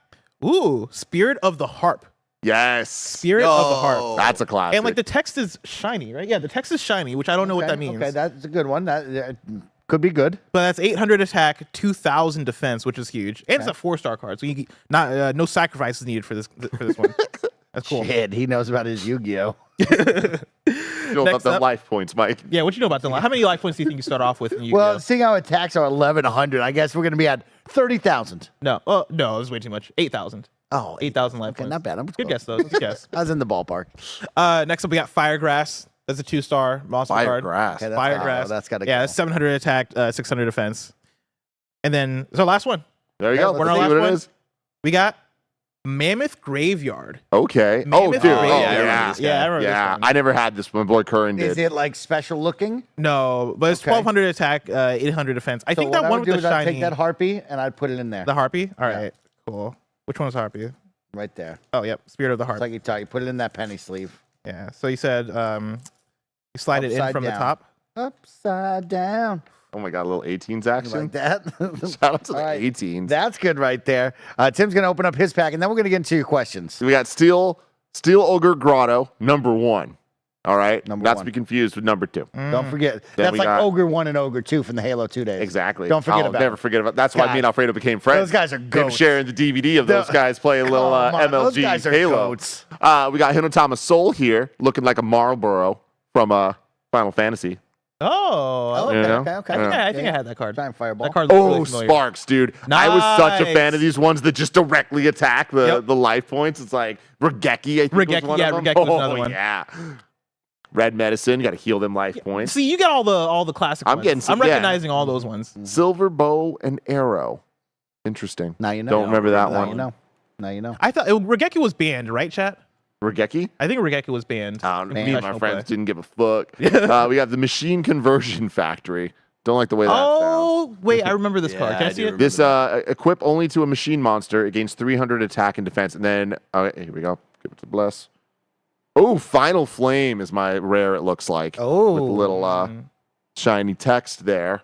Spirit of the Harp. Yes. Spirit of the Harp. That's a classic. And like the text is shiny, right? Yeah, the text is shiny, which I don't know what that means. Okay, that's a good one. That could be good. But that's 800 attack, 2000 defense, which is huge. And it's a 4-star card, so you no sacrifices needed for this one. That's cool. Shit, he knows about his Yu-Gi-Oh. You know about Next the up- life points, Mike. Yeah, what you know about the How many life points do you think you start off with in Yu-Gi-Oh? Well, seeing how attacks are 1100, I guess we're gonna be at 30,000. No, it was way too much. 8,000. Oh, 8,000 life okay, points. not bad. I'm Good guess, though. Good guess. I was in the ballpark. Next up, we got Firegrass. That's a 2-star monster card. Firegrass. Okay, Firegrass. that's gotta Yeah, go. it's 700 attack, 600 defense. And then, so last one. There you Yeah, go. let's Let's see see what what it it is. is. We got Mammoth Graveyard. Okay. Mammoth dude. Graveyard. Oh, Yeah, I remember yeah. this guy. Yeah, I remember Yeah. this one. I never had this one. My boy Curran did. Is it like special looking? No, but it's Okay. 1200 attack, 800 defense. I think So that what I one would with do the is I'd shiny. take that harpy and I'd put it in there. The Harpy? All Yeah. right, cool. Which one was Harpy? Right there. Oh, yep. Spirit of the Harp. It's like you tell you put it in that penny sleeve. Yeah. So you said you slide it in Upside from the down. top. Upside down. Oh my God, a little 18s You action. like that? Shout out to the All right. 18s. That's good right there. Tim's going to open up his pack, and then we're going to get into your questions. So we got Steel Ogre Grotto, number 1. All right? Number Not one. to be confused with number 2. Don't forget. Then That's we like got- Ogre 1 and Ogre 2 from the Halo 2 days. Exactly. Don't forget I'll about never it. forget about. That's why God. me and Alfredo became friends. Those guys are Him goats. sharing the DVD of those guys playing a little Come on, those MLG guys are Halo. goats. We got Hinotama Soul here, looking like a Marlboro from Final Fantasy. Oh, Okay, You know? okay. I think I had that card. Giant fireball. That card looks Oh, really familiar. Sparks, dude. I was such a fan Nice. of these ones that just directly attack the, Yep. the life points. It's like Regeki, I think was Regeki, one yeah, of them. Regeki was Oh, another one. yeah. Red Medicine, got to heal them life points. See, you got all the classic I'm ones. getting some- I'm yeah. recognizing all those ones. Silver Bow and Arrow. Interesting. Now you know. Don't remember that Now one. you know. Now you know. I thought Regeki was banned, right, chat? Regeki? I think Regeki was banned. Me and my Professional friends play. didn't give a fuck. We got the Machine Conversion Factory. Don't like the way that sounds. Oh, wait, I remember this card. Yeah, Can I I see do it? remember. This equip only to a machine monster. It gains 300 attack and defense. And then, here we go. Give it to Bless. Oh, Final Flame is my rare, it looks like. Oh. With the little shiny text there.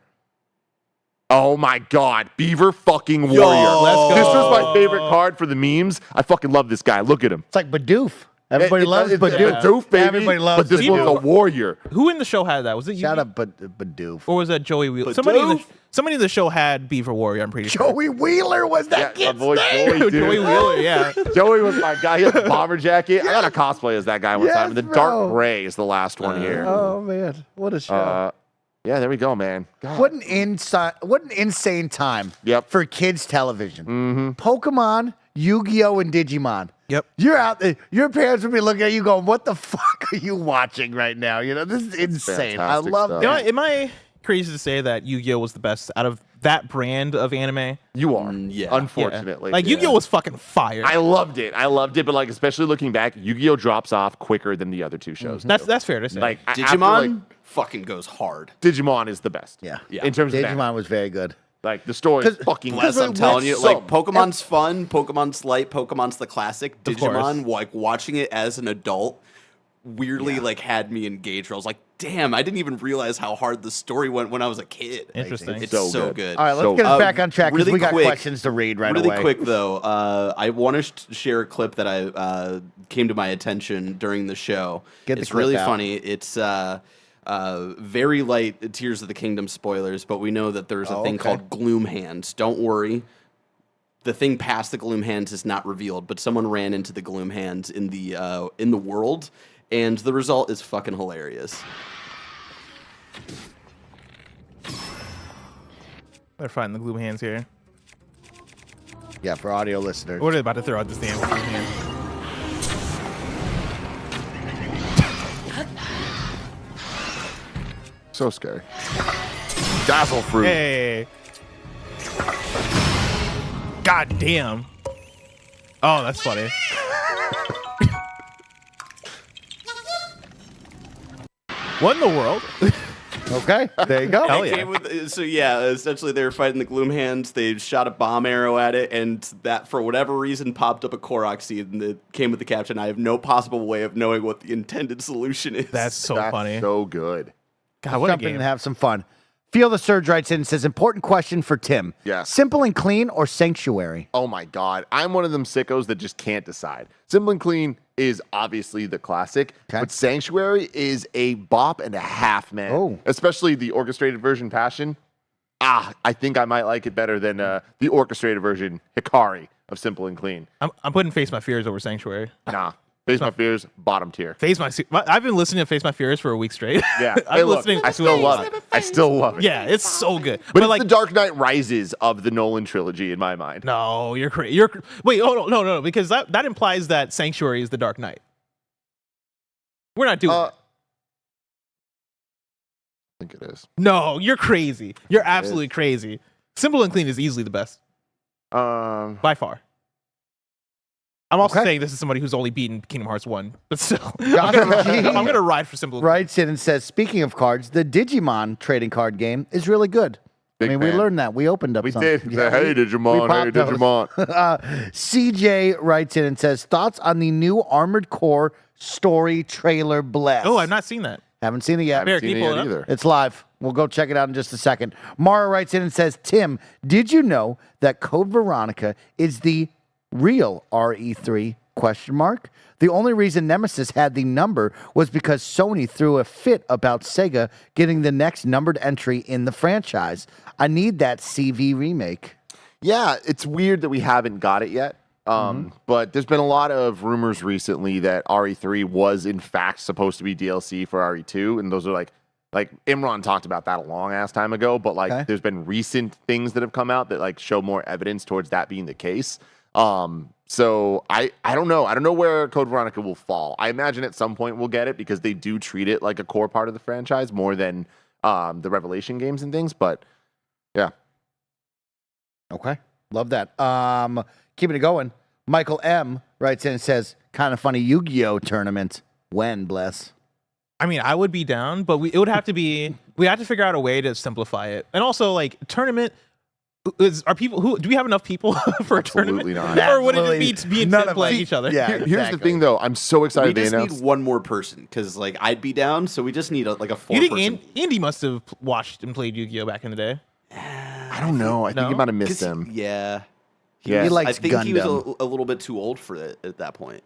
Oh my God. Beaver fucking Warrior. let's go. This was my favorite card for the memes. I fucking love this guy. Look at him. It's like Bidoof. Everybody loves it's Bidoof. Bidoof, baby. Everybody loves But this Bidoof. one's a warrior. Who in the show had that? Was it you? Shout out Bidoof. Or was that Joey Wheeler? Bidoof? Somebody in the show had Beaver Warrior, I'm pretty sure. Joey Wheeler was that Yeah, my kid's boy name. Joey, dude. Joey Wheeler, yeah. Joey was my guy. He had the bomber jacket. I got a cosplay as that guy one Yes, time. And the bro. dark gray is the last one here. Oh man, what a show! Yeah, there we go, man. God. What an insane time Yep. for kids television. Pokemon, Yu-Gi-Oh, and Digimon. Yep. You're out there. Your parents would be looking at you going, "What the fuck are you watching right now?" You know, this is insane. I fantastic love stuff. You know, that. am I crazy to say that Yu-Gi-Oh was the best out of that brand of anime? You are. yeah. Unfortunately. Like Yu-Gi-Oh was fucking fire. I loved it. But like, especially looking back, Yu-Gi-Oh drops off quicker than the other two shows. that's fair to say. Like after, Digimon like, fucking goes hard. Digimon is the best. Yeah. Yeah. In terms of that. Digimon was very good. Like the story is 'Cause- fucking Bless, I'm it telling you, wholesome. like Pokemon's fun, Pokemon's light, Pokemon's the classic. Of Digimon, course. like watching it as an adult, weirdly like had me engaged. Where I was like, damn, I didn't even realize how hard the story went when I was a kid. Interesting. It's So so good. good. All right, let's So- get us back on track because really we got quick- questions to read right really away. quick though, I want to share a clip that I came to my attention during the show. Get the it's clip really out. funny. It's very light Tears of the Kingdom spoilers, but we know that there's a thing okay. called Gloom Hands. Don't worry. The thing past the Gloom Hands is not revealed, but someone ran into the Gloom Hands in the world, and the result is fucking hilarious. Better find the Gloom Hands here. Yeah, for audio listeners. What are they about to throw out this damn Gloom Hand? So scary. Dazzle Fruit. Hey. God damn. Oh, that's funny. What in the world? Okay, there you go. Hell It yeah. came with, so yeah, essentially they were fighting the Gloom Hands. They shot a bomb arrow at it, and that for whatever reason popped up a Korok seed, and it came with the caption. I have no possible way of knowing what the intended solution is. That's so That's funny. so good. God, what a Jump in game. and have some fun. Feel the Surge writes in and says, important question for Tim. Yes. Simple and Clean or Sanctuary? Oh my God. I'm one of them sickos that just can't decide. Simple and Clean is obviously the classic, Okay. but Sanctuary is a bop and a half, man. Oh. Especially the orchestrated version Passion. I think I might like it better than the orchestrated version Hikari of Simple and Clean. I'm putting Face My Fears over Sanctuary. Nah. Face My Fears, bottom tier. I've been listening to Face My Fears for a week straight. Yeah. I've Hey, been look, listening. I still love it. I still love it. Yeah, it's so good. But it's like, the Dark Knight Rises of the Nolan trilogy in my mind. no, you're crazy. Wait, oh no, because that implies that Sanctuary is the Dark Knight. We're not doing that. I think it is. No, you're crazy. You're absolutely crazy. Simple and Clean is easily the best by far. I'm also Okay. saying this is somebody who's only beaten Kingdom Hearts 1, but still, Dr. G I'm gonna ride for Simple. writes in and says, speaking of cards, the Digimon trading card game is really good. Big we fan. learned that. We opened up We some. did. Hey, Digimon. Hey, popped those. Digimon. CJ writes in and says, thoughts on the new Armored Core story trailer blast? Oh, I've not seen that. Haven't seen it yet. Bear, Seen can it you pull yet it up? either. It's live. We'll go check it out in just a second. Mara writes in and says, Tim, did you know that Code Veronica is the real RE3? Question mark. The only reason Nemesis had the number was because Sony threw a fit about Sega getting the next numbered entry in the franchise. I need that CV remake. Yeah, it's weird that we haven't got it yet. But there's been a lot of rumors recently that RE3 was in fact supposed to be DLC for RE2, and those are like Imran talked about that a long ass time ago. But like, Okay. there's been recent things that have come out that like show more evidence towards that being the case. So I don't know. I don't know where Code Veronica will fall. I imagine at some point we'll get it because they do treat it like a core part of the franchise more than the Revelation games and things. But yeah. Okay. Love that. Keeping it going. Michael M. writes in and says, kind of funny Yu-Gi-Oh tournament. When, bless? I mean, I would be down, but it would have to be. We have to figure out a way to simplify it, and also like tournament. Are people who do we have enough people for a tournament? Absolutely not. Or would it Absolutely just be being none of playing us. each other? Yeah. Here's exactly. the thing, though. I'm so We excited they just announced. need one more person because, like, I'd be down. So we just need like a You think four-person. Andy must have watched and played Yu-Gi-Oh back in the day? I don't know. I think you No? might have missed him. Yeah. Yeah. He I likes think he was Gundam. a little bit too old for it at that point.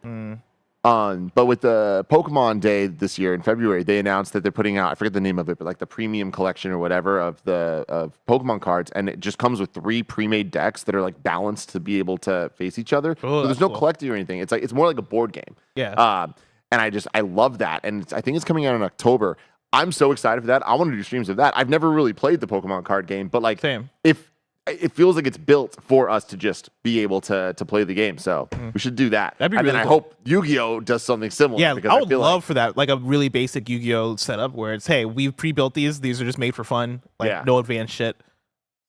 But with the Pokemon Day this year in February, they announced that they're putting out, I forget the name of it, but like the premium collection or whatever of Pokemon cards, and it just comes with 3 pre-made decks that are like balanced to be able to face each other. Oh, so there's that's no cool. collecting or anything. It's more like a board game. Yeah. And I love that, and I think it's coming out in October. I'm so excited for that. I want to do streams of that. I've never really played the Pokemon card game, but like, Same. if it feels like it's built for us to just be able to play the game, so we should do that. That'd be and then really I cool. hope Yu-Gi-Oh does something similar. Yeah, because I would feel love like, for that, like a really basic Yu-Gi-Oh setup where it's, hey, we've pre-built these. These are just made for fun. Like Yeah. no advanced shit.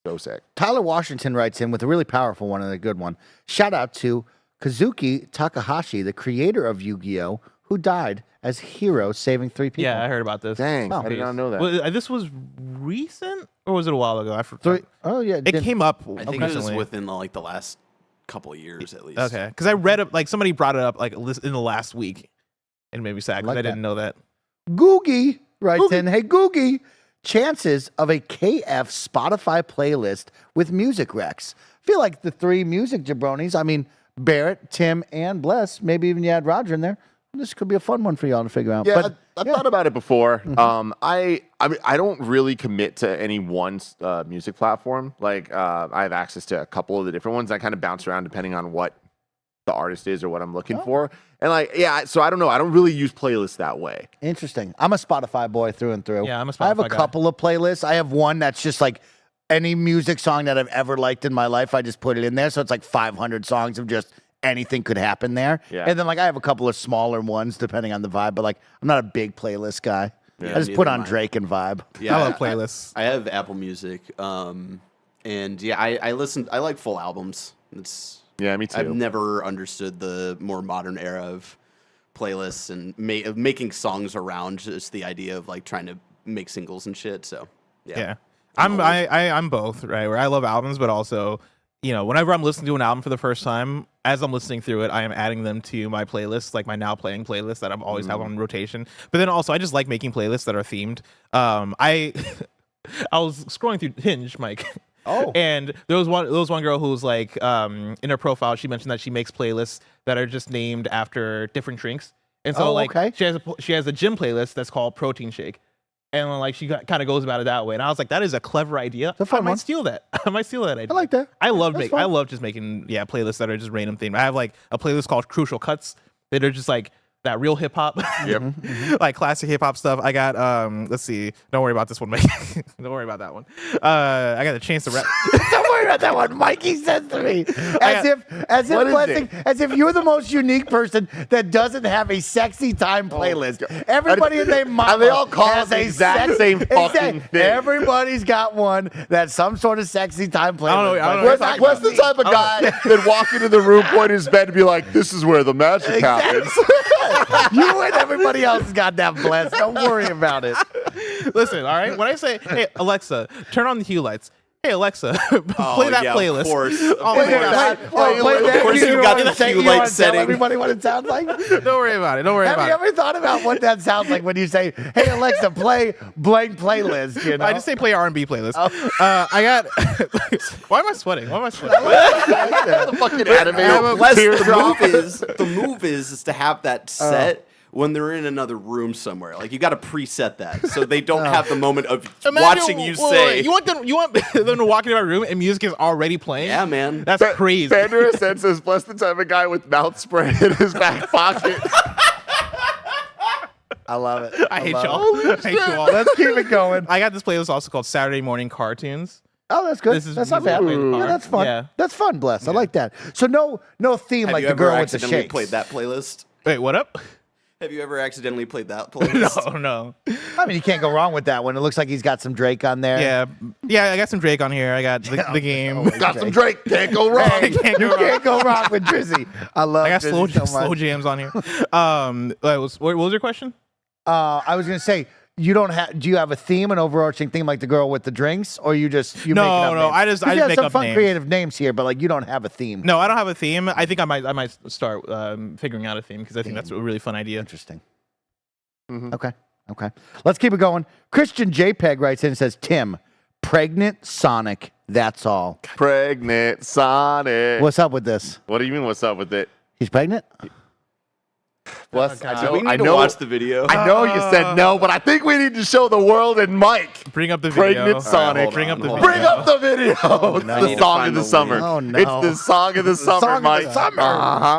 so sick. Tyler Washington writes in with a really powerful one and a good one. Shout out to Kazuki Takahashi, the creator of Yu-Gi-Oh, who died as hero saving 3 people. Yeah, I heard about this. Dang, Oh. I did not know that. Well, this was recent, or was it a while ago? I forgot. Oh, yeah. It came up. I think it was recently. within the last couple of years at least. Okay, because I read it, like somebody brought it up like in the last week, and made me sad because Like I that. didn't know that. Googie writes in, hey, Googie, chances of a KF Spotify playlist with music recs. Feel like the 3 music jabronis, I mean, Barrett, Tim, and Bless, maybe even you add Roger in there. This could be a fun one for y'all to figure out. Yeah, But I've thought about it before. I mean, I don't really commit to any one music platform. Like, I have access to a couple of the different ones. I kind of bounce around depending on what the artist is or what I'm looking for. And like, yeah, so I don't know. I don't really use playlists that way. Interesting. I'm a Spotify boy through and through. Yeah, I'm a I have a Spotify guy. couple of playlists. I have one that's just like any music song that I've ever liked in my life. I just put it in there. So it's like 500 songs of just anything could happen there. Yeah. And then like I have a couple of smaller ones depending on the vibe. But like I'm not a big playlist guy. Yeah, I just neither put am on I. Drake and vibe. Yeah, I love playlists. I have Apple Music, and yeah, I listen. I like full albums. It's Yeah, me too. I've never understood the more modern era of playlists and making songs around just the idea of like trying to make singles and shit. So yeah. I'm both, right? Where I love albums, but also, you know, whenever I'm listening to an album for the first time, as I'm listening through it, I am adding them to my playlist, like my now playing playlist that I'm always have on rotation. But then also, I just like making playlists that are themed. I was scrolling through Hinge, Mike. Oh. And there was one girl who was like, in her profile, she mentioned that she makes playlists that are just named after different drinks. And so she has a gym playlist that's called Protein Shake. And like she kind of goes about it that way, and I was like, "That is a clever idea. I might steal that. I might steal that idea. I like that. I love just making playlists that are just random themed. I have like a playlist called Crucial Cuts that are just like that real hip hop, like classic hip hop stuff. I got let's see. Don't worry about this one, Mike. Don't worry about that one. I got a chance to rap. Don't worry about that one. Mikey says to me, as if you're the most unique person that doesn't have a sexy time playlist. Everybody in their mind, and they all call it the exact same fucking thing. Everybody's got one that's some sort of sexy time playlist. I don't know. What's the type of guy that walk into the room, point his bed, and be like, "This is where the magic happens." You and everybody else has got that blessed. Don't worry about it. Listen, all right. When I say, "Hey Alexa, turn on the hue lights," hey Alexa, play that playlist. Of course. Play that. Of course, you've got the hue light setting. Everybody what it sounds like. Don't worry about it. Don't worry about it. Have you ever thought about what that sounds like when you say, "Hey Alexa, play blank playlist"? You know? I just say play R&B playlist. I got. Why am I sweating? The fucking anime. The move is to have that set when they're in another room somewhere. Like you got to preset that so they don't have the moment of watching you say. You want them to walk into my room and music is already playing? Yeah, man. That's crazy. Bandura says, "Bless the type of guy with mouth spray in his back pocket." I love it. I hate y'all. Let's keep it going. I got this playlist also called Saturday Morning Cartoons. Oh, that's good. That's not bad. Yeah, that's fun. Yeah. That's fun, Bless. I like that. So no theme like the girl with the accidentally shakes. played that playlist? Wait, what up? Have you ever accidentally played that playlist? No. I mean, you can't go wrong with that one. It looks like he's got some Drake on there. Yeah. I got some Drake on here. I got the game. Got some Drake. Can't go wrong. Can't go wrong with Drizzy. I got Drizzy slow jams on here. What was your question? I was gonna say, you don't have. Do you have a theme, an overarching theme, like the girl with the drinks, or you just make up names? I just have make some up fun, names. creative names here, but like you don't have a theme. No, I don't have a theme. I think I might start figuring out a theme because I think that's a really fun idea. Interesting. Okay. Let's keep it going. Christian JPEG writes in and says, "Tim, pregnant Sonic. That's all. Pregnant Sonic." What's up with this? What do you mean? What's up with it? He's pregnant. Bless. Do we need to watch the video? I know you said no, but I think we need to show the world and Mike. Bring up the video. Pregnant Sonic. Bring up the video. Bring up the video. It's the song of the summer. Oh, no. It's the song of the summer, Mike.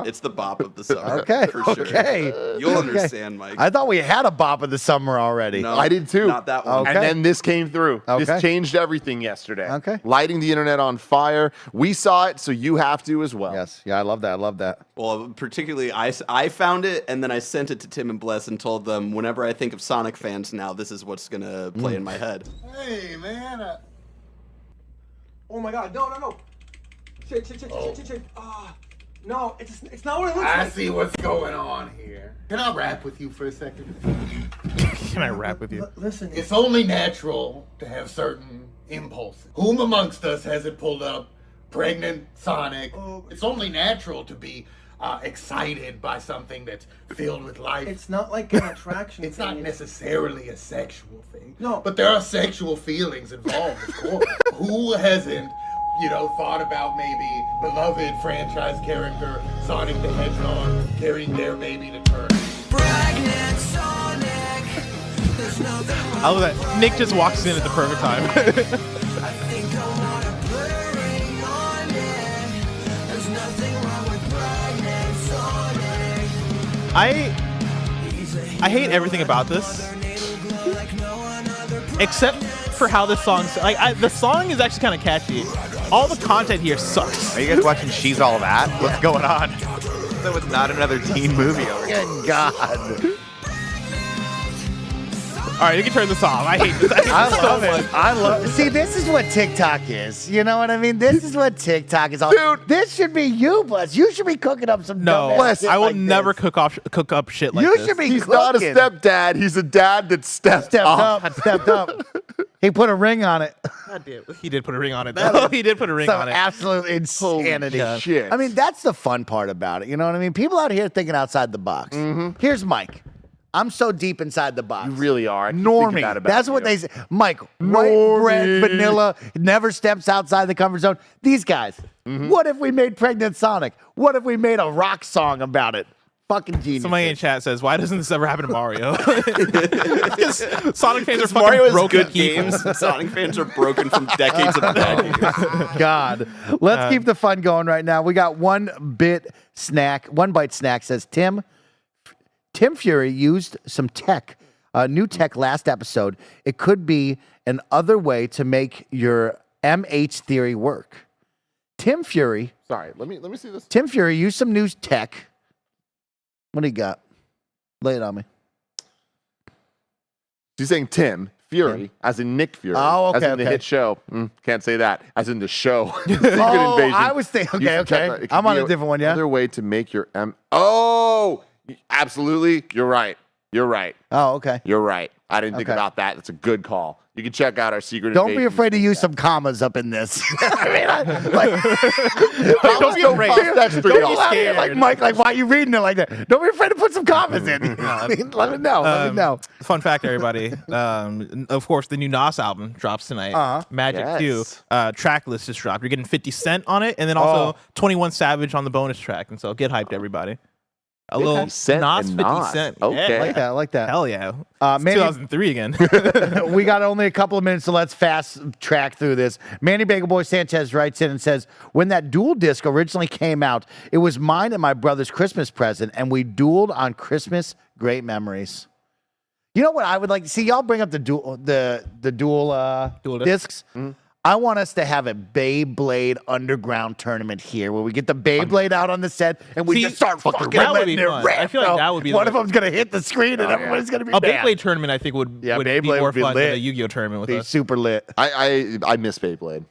It's the bop of the summer. Okay. For sure. Okay. You'll understand, Mike. I thought we had a bop of the summer already. No, I did too. Not that one. Okay. And then this came through. Okay. This changed everything yesterday. Okay. Lighting the internet on fire. We saw it, so you have to as well. Yes. Yeah, I love that. Well, particularly, I found it, and then I sent it to Tim and Bless and told them, whenever I think of Sonic fans now, this is what's going to play in my head. Hey, man. Oh, my God. No. Shit. No, it's not what it looks like. I see what's going on here. Can I rap with you for a second? Can I rap with you? Listen, It's only natural to have certain impulses. Whom amongst us hasn't pulled up pregnant Sonic? It's only natural to be excited by something that's filled with life. it's not like an attraction. It's not thing. necessarily a sexual thing. No. But there are sexual feelings involved, of course. Who hasn't, thought about maybe beloved franchise character Sonic the Hedgehog carrying their baby to term? I love that. Nick just walks in at the perfect time. I hate everything about this, except for how this song's like. The song is actually kind of catchy. All the content here sucks. Are you guys watching She's All That? What's going on? That was not another teen movie over here. Good God. All right, you can turn this off. I hate this. I love it. I love. See, this is what TikTok is. You know what I mean? This is what TikTok is all. Dude. This should be you, Bless. You should be cooking up some. No, dumbass shit I will like never this. cook up shit like You this. should be. He's cooking. not a stepdad. He's a dad that stepped up. Stepped up. He put a ring on it. God damn, he did put a ring on it. Though. He did put a ring Some on it. absolute insanity. Holy shit. I mean, that's the fun part about it. You know what I mean? People out here thinking outside the box. Here's Mike. I'm so deep inside the box. You really are. I keep thinking Normie. that about That's what you. they say. Mike, white bread, vanilla, never steps outside the comfort zone. These guys. What if we made Pregnant Sonic? What if we made a rock song about it? Fucking genius. Somebody in chat says, "Why doesn't this ever happen to Mario?" Because Sonic fans are fucking Mario has broken good games. Sonic fans are broken from decades of bad games. God. Let's keep the fun going right now. We got One Bite Snack says, Tim Fury used some tech, new tech last episode. It could be an other way to make your MH theory work. Tim Fury Sorry, let me see this. Tim Fury used some new tech. What do you got? Lay it on me. She's saying Tim Fury, as in Nick Fury. Oh, okay, As in the okay. hit show. Can't say that. As in the show. Secret Oh, Invasion. I was thinking. You Okay, should check okay. that. It could I'm on be a different one. Yeah. Another way to make your Oh, absolutely. You're right. You're right. Oh, okay. You're right. I didn't think Okay. about that. That's a good call. You can check out our Secret Don't be Invasion. afraid to use some commas up in this. Don't be afraid. That's Don't straight be off. out here like Mike. Like, why are you reading it like that? Don't be afraid to put some commas in. Let me know. Let me know. Fun fact, everybody. Of course, the new Nas album drops tonight. Magic Yes. 2 track list just dropped. You're getting 50 Cent on it, and then also 21 Savage on the bonus track. And so get hyped, everybody. A little 50 Cent Nas, and 50 Nas. Cent. Okay. Yeah. I like that. I like that. Hell yeah. It's Manny- 2003 again. We got only a couple of minutes, so let's fast track through this. Manny Bagel Boy Sanchez writes in and says, when that dual disc originally came out, it was mine and my brother's Christmas present, and we dueled on Christmas. Great memories. You know what I would like to see? Y'all bring up the dual Dual discs. I want us to have a Beyblade underground tournament here where we get the Beyblade out on the set and we See, just start fucking that would letting be it fun. rip. I feel like that would be One the- of them's going to hit the screen and everybody's going to be A mad. Beyblade tournament, I think, would be Beyblade more would be fun than lit. a Yu-Gi-Oh tournament with Be us. super lit. I miss Beyblade.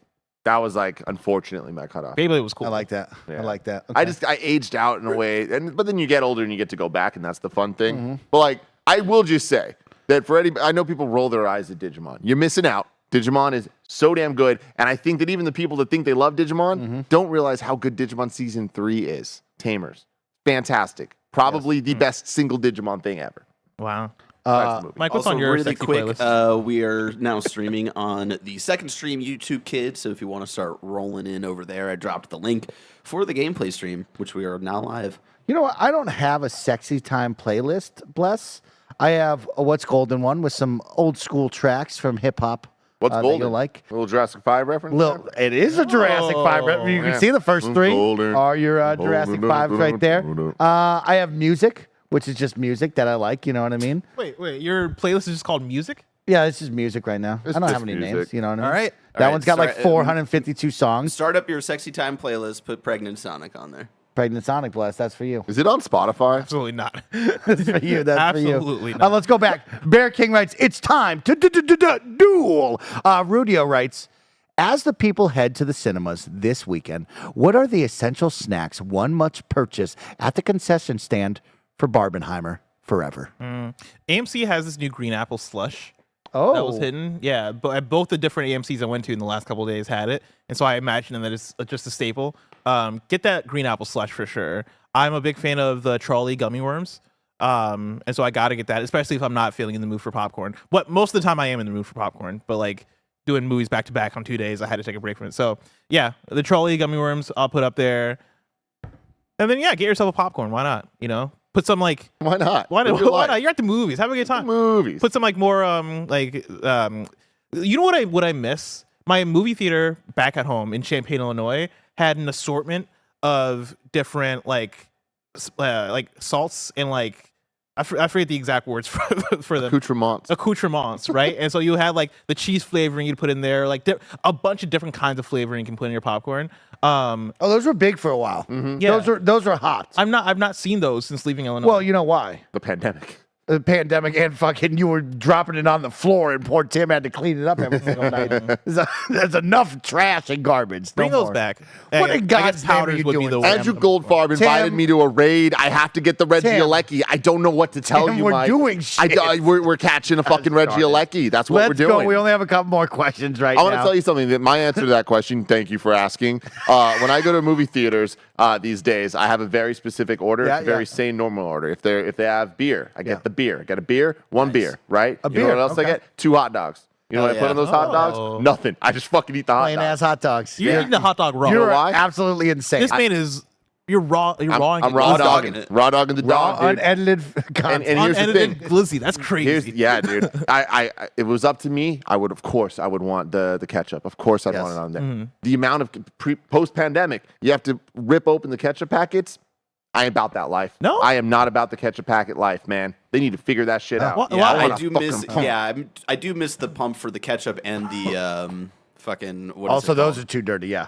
That was like, unfortunately, my cutoff. Beyblade was cool. I like that. Yeah. I like that. Okay. I aged out in a way, but then you get older and you get to go back, and that's the fun thing. But like, I will just say that for any, I know people roll their eyes at Digimon. You're missing out. Digimon is so damn good, and I think that even the people that think they love Digimon don't realize how good Digimon Season 3 is. Tamers, fantastic. Probably the best single Digimon thing ever. Wow. Besides the movie. Mike, what's Also, on your really sexy quick, playlist? we are now streaming on the second stream, YouTube Kids. So if you want to start rolling in over there, I dropped the link for the gameplay stream, which we are now live. You know what? I don't have a sexy time playlist, Bless. I have a What's Golden one with some old school tracks from hip hop. What's that golden? you'll like. A little Jurassic 5 reference? Little, it is a Jurassic 5. You can yeah. see the first three Golden. are your Jurassic 5s right there. I have music, which is just music that I like. You know what I mean? Wait. Your playlist is just called music? Yeah, it's just music right now. It's I don't just have any music. names. You know what I mean? All right. That All right, one's got like sorry, 452 songs. Start up your sexy time playlist. Put Pregnant Sonic on there. Pregnant Sonic Blast. That's for you. Is it on Spotify? Absolutely not. That's for you. That's for you. Absolutely not. Let's go back. Bear King writes, it's time to duel. Rudio writes, as the people head to the cinemas this weekend, what are the essential snacks one must purchase at the concession stand for Barbenheimer forever? AMC has this new green apple slush Oh, that was hidden. Yeah, but at both the different AMCs I went to in the last couple of days had it. And so I imagine that it's just a staple. Get that green apple slush for sure. I'm a big fan of the trolley gummy worms. And so I got to get that, especially if I'm not feeling in the mood for popcorn. But most of the time I am in the mood for popcorn. But like doing movies back to back on 2 days, I had to take a break from it. So yeah, the trolley gummy worms I'll put up there. And then, yeah, get yourself a popcorn. Why not? You know? Put some like Why not? why Live not? your Why life. not? You're at the movies. Have a good time. Movies. Put some like more you know what I miss? My movie theater back at home in Champaign, Illinois had an assortment of different like salts and like I forget the exact words for them. Accoutrements, right? And so you had like the cheese flavoring you'd put in there, like a bunch of different kinds of flavoring you can put in your popcorn. oh, those were big for a while. Yeah. Those were hot. I've not seen those since leaving Illinois. Well, you know why? The pandemic. the pandemic and fucking you were dropping it on the floor and poor Tim had to clean it up every single night. There's enough trash and garbage. Bring No those more. back. What I in guess God's name are powders you would be doing, the Sam? Andrew Goldfarb invited Tim- me to a raid. I have to get the Reggie Tim. Alecki. I don't know what to tell Tim, you, we're Mike. doing shit. We're catching a fucking Reggie Alecki. That's what we're Let's doing. go. We only have a couple more questions right I now. want to tell you something. That my answer to that question, thank you for asking. When I go to movie theaters these days, I have a very specific order. Yeah, It's a very yeah. sane, normal order. If they have beer, I get the beer. I get a beer, one beer, right? A You know beer, what else I okay. get? 2 hot dogs. You know what I put on those hot Oh. dogs? Nothing. I just fucking eat the hot Plain ass dogs. hot dogs. You're eating the hot dog raw. You're why? absolutely insane. This man is. You're raw. You're rawing. I'm raw dogging it. Raw dogging the raw, dog, dude. unedited content. And here's the Unedited thing. glizzy. That's crazy. Yeah, dude. I it was up to me. I would want the ketchup. Of course, I'd Yes. want it on there. The amount of post pandemic, you have to rip open the ketchup packets. I ain't about that life. No? I am not about the ketchup packet life, man. They need to figure that shit out. Why- Yeah, why- I want a do fucking miss. pump. Yeah, I do miss the pump for the ketchup and the fucking. What is Also, it those called? are too dirty, yeah.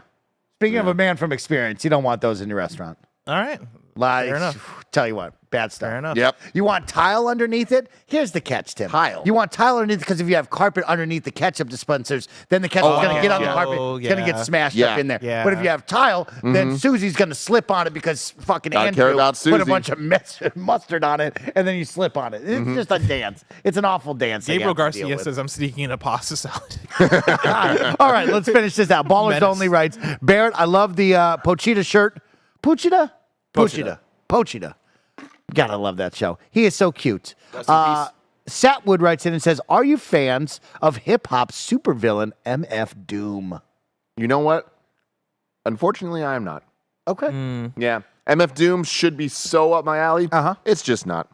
Speaking of a man from experience, you don't want those in your restaurant. All right. Like, Fair enough. tell you what, bad stuff. Fair enough. Yep. You want tile underneath it? Here's the catch, Tim. Tile? You want tile underneath because if you have carpet underneath the ketchup dispensers, then the ketchup's going to get on the yeah. carpet. It's going to get smashed Yeah. up in there. Yeah. But if you have tile, then Susie's going to slip on it because fucking Gotta Andrew care about put a Susie. bunch of mustard on it, and then you slip on it. It's just a dance. It's an awful dance. that you Gabriel have to deal Garcia with. says I'm sneaking in a pasta salad. All right, let's finish this out. Ballers Menace. Only writes, Barrett, I love the Pochita shirt. Pochita? Pochita. Gotta love that show. He is so cute. Satwood writes in and says, are you fans of hip-hop supervillain MF Doom? You know what? Unfortunately, I am not. Okay. Yeah. MF Doom should be so up my alley. Uh-huh. It's just not.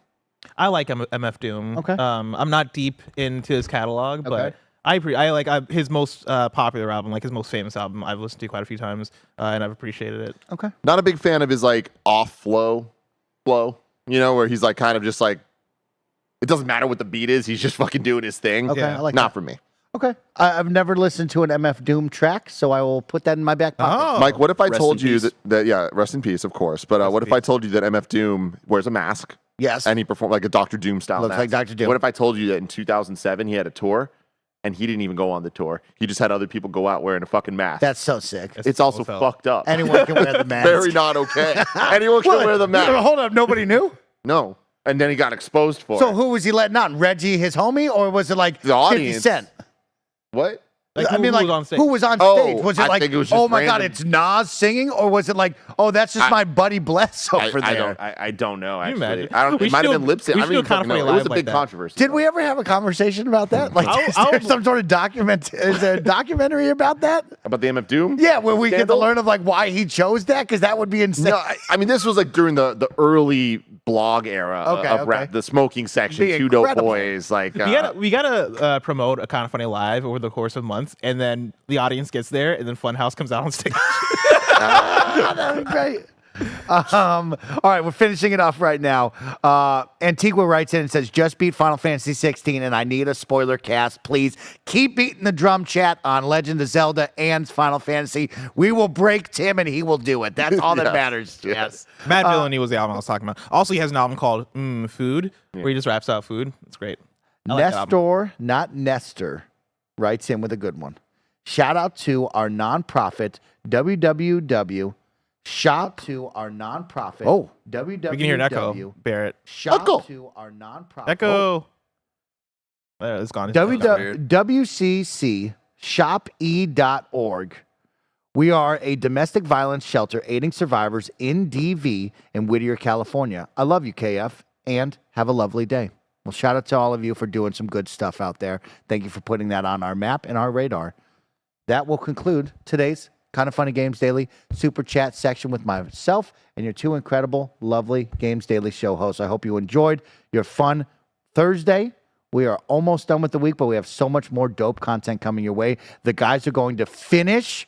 I like MF Doom. Okay. I'm not deep into his catalog, but Okay. I like his most popular album, like his most famous album. I've listened to quite a few times, and I've appreciated it. Okay. Not a big fan of his like off flow, you know, where he's like kind of just like, it doesn't matter what the beat is. He's just fucking doing his thing. Okay, Yeah. I like Not that. for me. Okay. I've never listened to an MF Doom track, so I will put that in my back pocket. Oh, Mike, what if I Rest told in you peace. that yeah, rest in peace, of course. But what if I told you that MF Doom wears a mask Yes. and he performed like a Dr. Doom style Looks mask? like Dr. Doom. What if I told you that in 2007 he had a tour and he didn't even go on the tour? He just had other people go out wearing a fucking mask. That's so sick. It's also felt. fucked up. Anyone can wear the mask. Very not okay. Anyone can What? wear the mask. Hold up. Nobody knew? No. And then he got exposed for So it. who was he letting on? Reggie, his homie, or was it like The 50 audience. Cent? What? Like, I who mean, like, was on stage? who was on Oh, stage? Was it I like, think it was just oh my God, random- it's Nas singing? Or was it like, oh, that's just my buddy Bless over there? I don't know, Can you actually. imagine? I don't, We it might should have been lip sync. we I should don't do even Kinda fucking know. Funny It was Live a like big that. controversy. Did we ever have a conversation about that? Like, is I'll- there some sort of is there a documentary about that? About the MF Doom? Yeah, where we get to Scandal? learn of like why he chose that, because that would be insane. No, I mean, this was like during the early blog era Okay, of okay. rap, the smoking section, Be Two Dope incredible. Boys. Like, We gotta promote a Kind of Funny Live over the course of months, and then the audience gets there, and then Funhouse comes out on stage. That would be great. All right, we're finishing it off right now. Antigua writes in and says, just beat Final Fantasy 16, and I need a spoiler cast. Please keep beating the drum chat on Legend of Zelda and Final Fantasy. We will break Tim, and he will do it. That's all that Yes, matters. yes. Mad Villainy was the album I was talking about. Also, he has an album called Food, where he just raps out food. It's great. I like that album. Nestor, not Nestor, writes in with a good one. Shout out to our nonprofit, www. Shop to our nonprofit. Oh, www. We can hear an echo, Barrett. Shop Echo. to our nonprofit. Echo. There, it's gone. www.shope.org. We are a domestic violence shelter aiding survivors in DV in Whittier, California. I love you, KF, and have a lovely day. Well, shout out to all of you for doing some good stuff out there. Thank you for putting that on our map and our radar. That will conclude today's Kind of Funny Games Daily Super Chat section with myself and your two incredible, lovely Games Daily show hosts. I hope you enjoyed your fun Thursday. We are almost done with the week, but we have so much more dope content coming your way. The guys are going to finish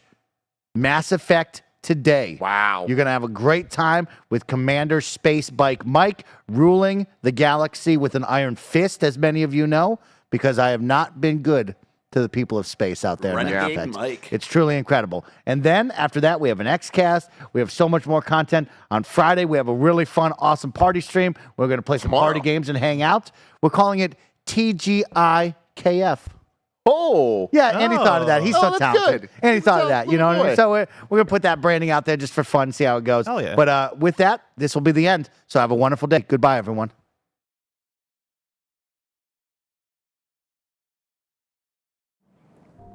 Mass Effect today. Wow. You're going to have a great time with Commander Space Bike Mike ruling the galaxy with an iron fist, as many of you know, because I have not been good to the people of space out there. in Renegade Mass Effect. Mike. It's truly incredible. And then after that, we have an XCast. We have so much more content. On Friday, we have a really fun, awesome party stream. We're going to play some party games and hang out. We're calling it TGIKF. Oh. Yeah, Andy thought of that. He's so that's talented. good. Andy He's thought of that. You know what I mean? boy. So we're going to put that branding out there just for fun, see how it goes. Hell yeah. But with that, this will be the end. So have a wonderful day. Goodbye, everyone.